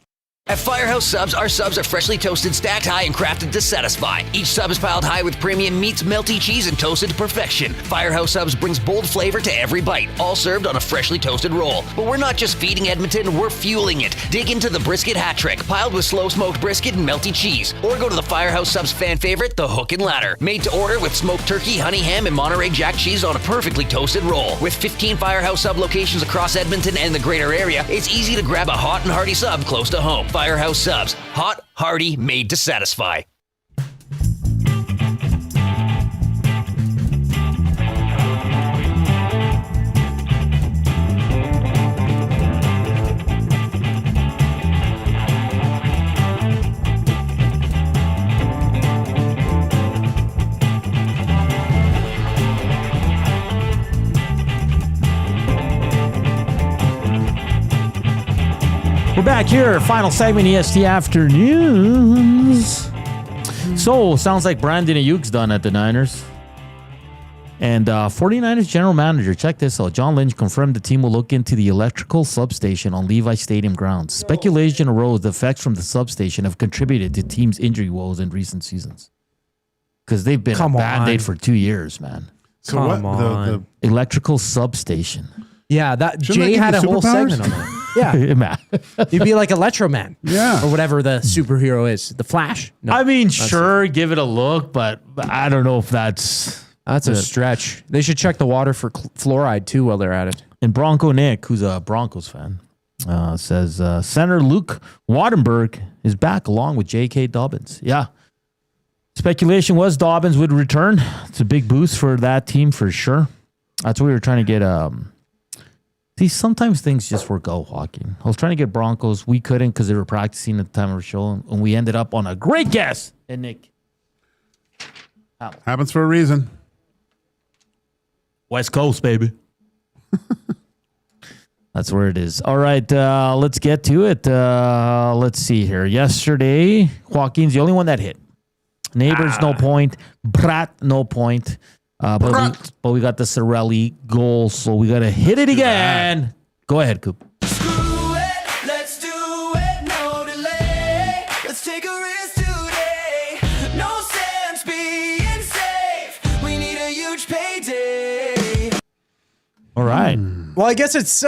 At Firehouse Subs, our subs are freshly toasted, stacked high, and crafted to satisfy. Each sub is piled high with premium meats, melty cheese, and toasted to perfection. Firehouse Subs brings bold flavor to every bite, all served on a freshly toasted roll. But we're not just feeding Edmonton, we're fueling it. Dig into the brisket hat trick, piled with slow-smoked brisket and melty cheese. Or go to the Firehouse Subs fan favorite, the Hook and Ladder. Made to order with smoked turkey, honey ham, and Monterey Jack cheese on a perfectly toasted roll. With 15 Firehouse Sub locations across Edmonton and the greater area, it's easy to grab a hot and hearty sub close to home. Firehouse Subs. Hot, hearty, made to satisfy. We're back here, final segment, EST Afternoons. So, sounds like Brandon Ayuk's done at the Niners. And 49ers general manager, check this out. John Lynch confirmed the team will look into the electrical substation on Levi Stadium grounds. Speculation arose the effects from the substation have contributed to teams' injury woes in recent seasons. Because they've been a Band-Aid for 2 years, man. So the electrical substation. Yeah, that Jay had a whole segment on that. Yeah. You'd be like Electro Man. Yeah. Or whatever the superhero is. The Flash? No, I mean, sure, give it a look, but I don't know if that's a stretch. They should check the water for fluoride, too, while they're at it. And Bronco Nick, who's a Broncos fan, says Senator Luke Wattenberg is back along with J.K. Dobbins. Yeah. Speculation was Dobbins would return. It's a big boost for that team for sure. That's what we were trying to get. See, sometimes things just work out, Joaquin. I was trying to get Broncos. We couldn't because they were practicing at the time of our show, and we ended up on a great guess. And Nick. Happens for a reason. West Coast, baby. That's where it is. All right, let's get to it. Let's see here. Yesterday, Joaquin's the only one that hit. Neighbors, no point. Brat, no point. But we got the Sorelli goal, so we got to hit it again. Go ahead, Coop. Let's do it, no delay. Let's take a risk today. No sense being safe. We need a huge payday. All right. Well, I guess it's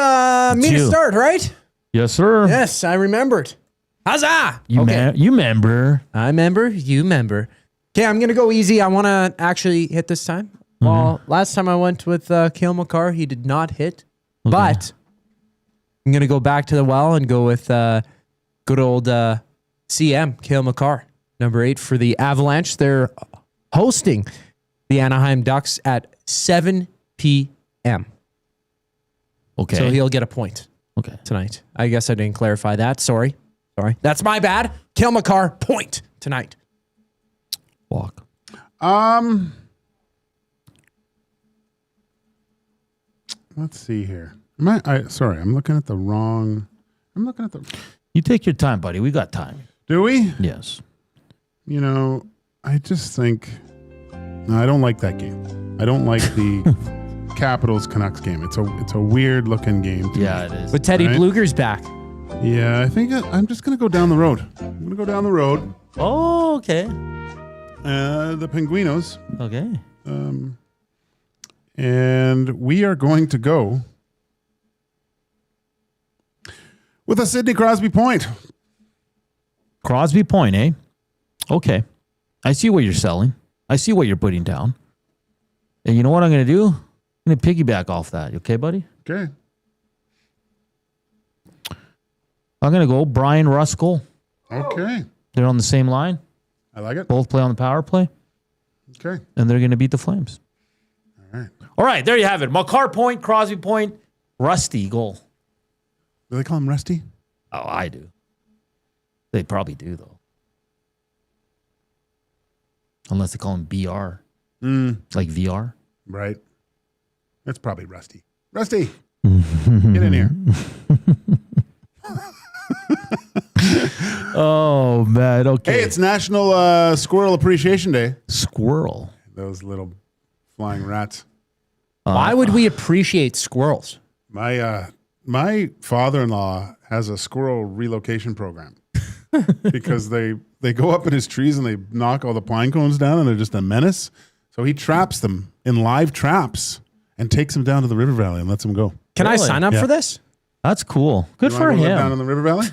me to start, right? Yes, sir. Yes, I remembered. Huzzah! You remember. I remember. You remember. Okay, I'm going to go easy. I want to actually hit this time. Well, last time I went with Cale Makar, he did not hit. Okay. But I'm going to go back to the well and go with good old CM, Cale Makar, number 8 for the Avalanche. They're hosting the Anaheim Ducks at 7 p.m. Okay. So he'll get a point tonight. I guess I didn't clarify that. Sorry. That's my bad. Cale Makar, point tonight. Walk. Let's see here. Sorry, I'm looking at the wrong. You take your time, buddy. We got time. Do we? Yes. You know, I just think I don't like that game. I don't like the Capitals Canucks game. It's a weird looking game. Yeah, it is. But Teddy Bluger's back. Yeah, I think I'm just gonna go down the road. Oh, okay. The Penguinos. Okay. And we are going to go with a Sidney Crosby point. Crosby point, eh? Okay. I see what you're selling. I see what you're putting down. And you know what I'm going to do? I'm going to piggyback off that. You okay, buddy? Okay. I'm going to go Brian Ruskell. Okay. They're on the same line. I like it. Both play on the power play. Okay. And they're going to beat the Flames. All right, there you have it. Makar point, Crosby point, Rusty goal. Do they call him Rusty? Oh, I do. They probably do, though. Unless they call him BR. Like VR. Right. That's probably Rusty. Rusty, get in here. Oh, man. Okay. Hey, it's National Squirrel Appreciation Day. Squirrel. Those little flying rats. Why would we appreciate squirrels? My father-in-law has a squirrel relocation program because they go up in his trees and they knock all the pine cones down and they're just a menace. So he traps them in live traps and takes them down to the river valley and lets them go. Can I sign up for this? That's cool. Good You for wanna go live him. down in the river valley?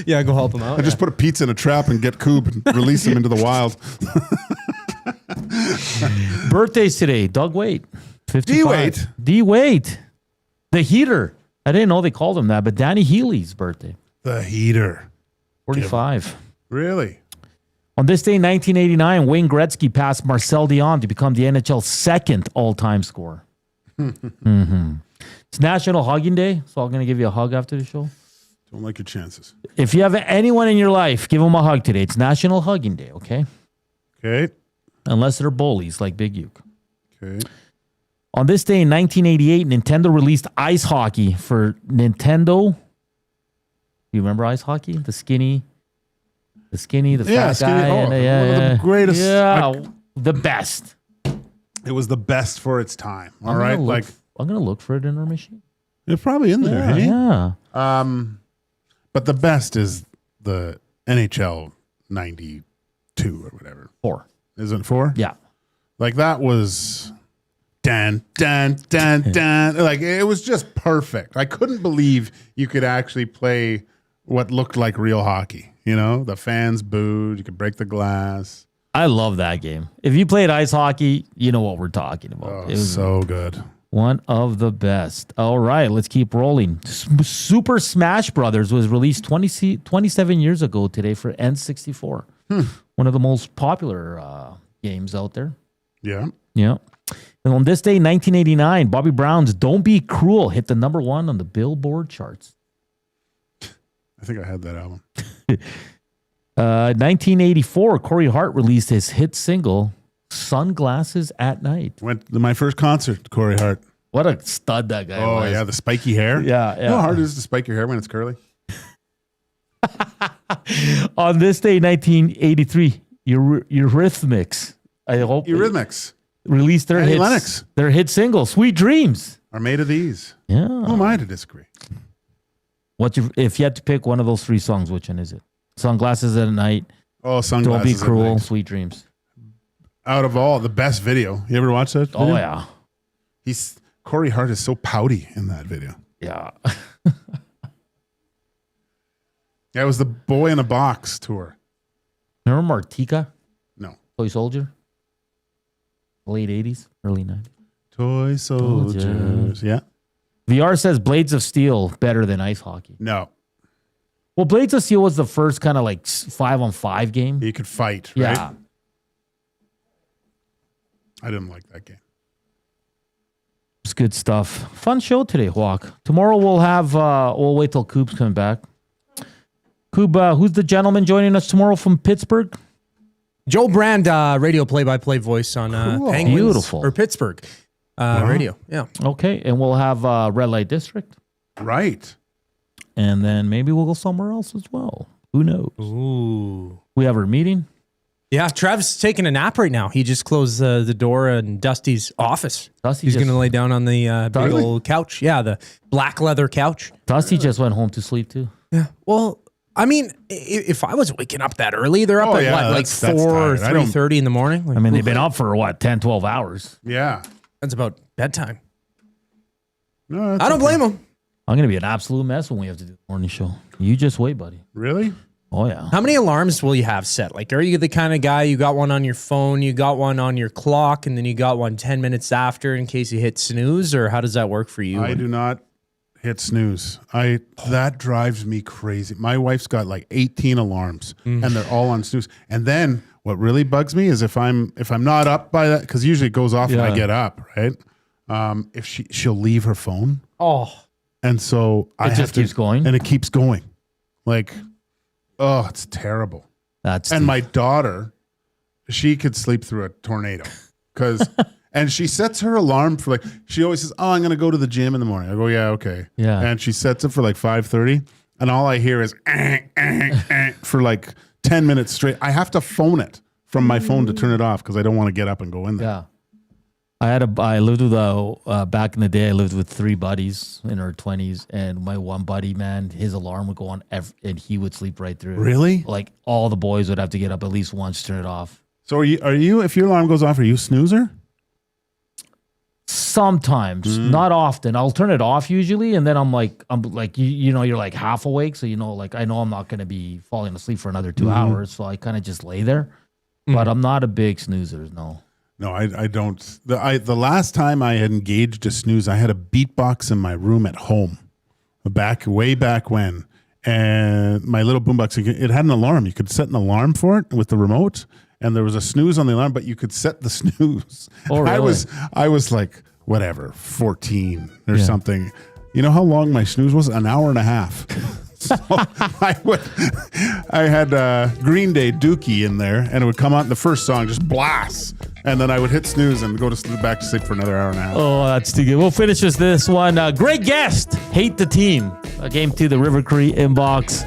Yeah, go help him out. I just put a pizza in a trap and get Coop and release him into the wild. Birthdays today. Doug Waite. 55. D-Waite? D-Waite. The Heater. I didn't know they called him that, but Danny Healy's birthday. The Heater. 45. Really? On this day in 1989, Wayne Gretzky passed Marcel Dion to become the NHL's second all-time scorer. It's National Hugging Day, so I'm going to give you a hug after the show. Don't like your chances. If you have anyone in your life, give them a hug today. It's National Hugging Day, okay? Okay. Unless they're bullies like Big Uke. Okay. On this day in 1988, Nintendo released ice hockey for Nintendo. You remember ice hockey? The skinny, fat skinny. guy. Oh, one of the greatest. The best. It was the best for its time. All I'm right, gonna I'm gonna look for it in our machine. It's probably in there. Hey? Yeah. But the best is the NHL 92 or whatever. 4. Isn't it 4? Yeah. Like that was dun. Like it was just perfect. I couldn't believe you could actually play what looked like real hockey. You know, the fans booed. You could break the glass. I love that game. If you played ice hockey, you know what we're talking about. Oh, It was so good. one of the best. All right, let's keep rolling. Super Smash Brothers was released 27 years ago today for N64. One of the most popular games out there. Yeah. Yeah. And on this day, 1989, Bobby Brown's Don't Be Cruel hit the #1 on the Billboard charts. I think I had that album. 1984, Corey Hart released his hit single, Sunglasses at Night. Went to my first concert, Corey Hart. What a stud that guy was. Oh, yeah, the spiky hair. Yeah. You know how hard it is to spike your hair when it's curly? On this day, 1983, Eurythmics. I hope Eurythmics released their Annie hits, Lennox. their hit single, "Sweet Dreams." Are made of these. Yeah. Who am I to disagree? If you had to pick one of those 3 songs, which one is it? Sunglasses at Night. Oh, Sunglasses Don't Be at Cruel. Night. Sweet Dreams. Out of all, the best video. You ever watch that video? Oh yeah. Corey Hart is so pouty in that video. Yeah. Yeah, it was the Boy in a Box tour. Remember Martika? No. Toy Soldier? Late 80s, early 90s. Toy Soldiers. Yeah. VR says Blades of Steel better than ice hockey. No. Well, Blades of Steel was the first kind of like 5-on-5 game. You could fight, right? Yeah. I didn't like that game. It's good stuff. Fun show today, Walk. Tomorrow we'll have, we'll wait till Coop's coming back. Coop, who's the gentleman joining us tomorrow from Pittsburgh? Joe Brand, radio play-by-play voice on Penguins. Beautiful. Or Pittsburgh radio. Yeah. Okay, and we'll have Red Light District. Right. And then maybe we'll go somewhere else as well. Who knows? Ooh. We have our meeting. Yeah, Trev's taking a nap right now. He just closed the door in Dusty's office. He's going to lay down on the big old couch. Yeah, the black leather couch. Dusty just went home to sleep too. Yeah. Well, I mean, if I was waking up that early, they're up at what, like 4 or 3:30 in the morning? Like, I mean, they've been up for what, 10, 12 hours? Yeah. That's about bedtime. No, I don't blame them. I'm going to be an absolute mess when we have to do the morning show. You just wait, buddy. Really? Oh, yeah. How many alarms will you have set? Like, are you the kind of guy, you got one on your phone, you got one on your clock, and then you got one 10 minutes after in case you hit snooze? Or how does that work for you? I do not hit snooze. That drives me crazy. My wife's got like 18 alarms and they're all on snooze. And then what really bugs me is if I'm not up by that, because usually it goes off when I get up, right? If she'll leave her phone. Oh. And so It just keeps going? And it keeps going. Like Oh, it's terrible. And my daughter, she could sleep through a tornado and she sets her alarm for she always says, "Oh, I'm going to go to the gym in the morning." I go, "Yeah, okay." Yeah. And she sets it for 5:30, and all I hear is for 10 minutes straight. I have to phone it from my phone to turn it off because I don't want to get up and go in there. Yeah. I lived with back in the day. I lived with 3 buddies in our 20s, and my one buddy, man, his alarm would go on, and he would sleep right through. Really? All the boys would have to get up at least once to turn it off. So are you? If your alarm goes off, are you a snoozer? Sometimes, not often. I'll turn it off usually, and then I'm like, you're half awake, so I know I'm not going to be falling asleep for another 2 hours, so I kind of just lay there. But I'm not a big snoozer, no. No, I don't. The last time I had engaged a snooze, I had a beatbox in my room at home, way back when, and my little boombox, it had an alarm. You could set an alarm for it with the remote, and there was a snooze on the alarm, but you could set the snooze. Oh, really? I was 14 or something. You know how long my snooze was? An hour and a half. So I had Green Day Dookie in there, and it would come on the first song, just blast. And then I would hit snooze and go back to sleep for another hour and a half. Oh, that's too good. We'll finish with this one. Great guest. Hate the team. Game 2, the River Cree inbox.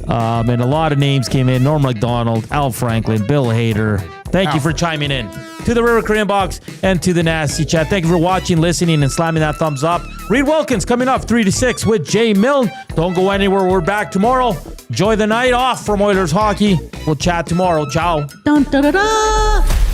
And a lot of names came in. Norm MacDonald, Al Franklin, Bill Hader. Thank you for chiming in to the River Cree inbox and to the Nasty Chat. Thank you for watching, listening, and slamming that thumbs up. Reed Wilkins coming up 3 to 6 with Jay Milne. Don't go anywhere. We're back tomorrow. Enjoy the night off from Oilers hockey. We'll chat tomorrow. Ciao. Dun, da, da, da.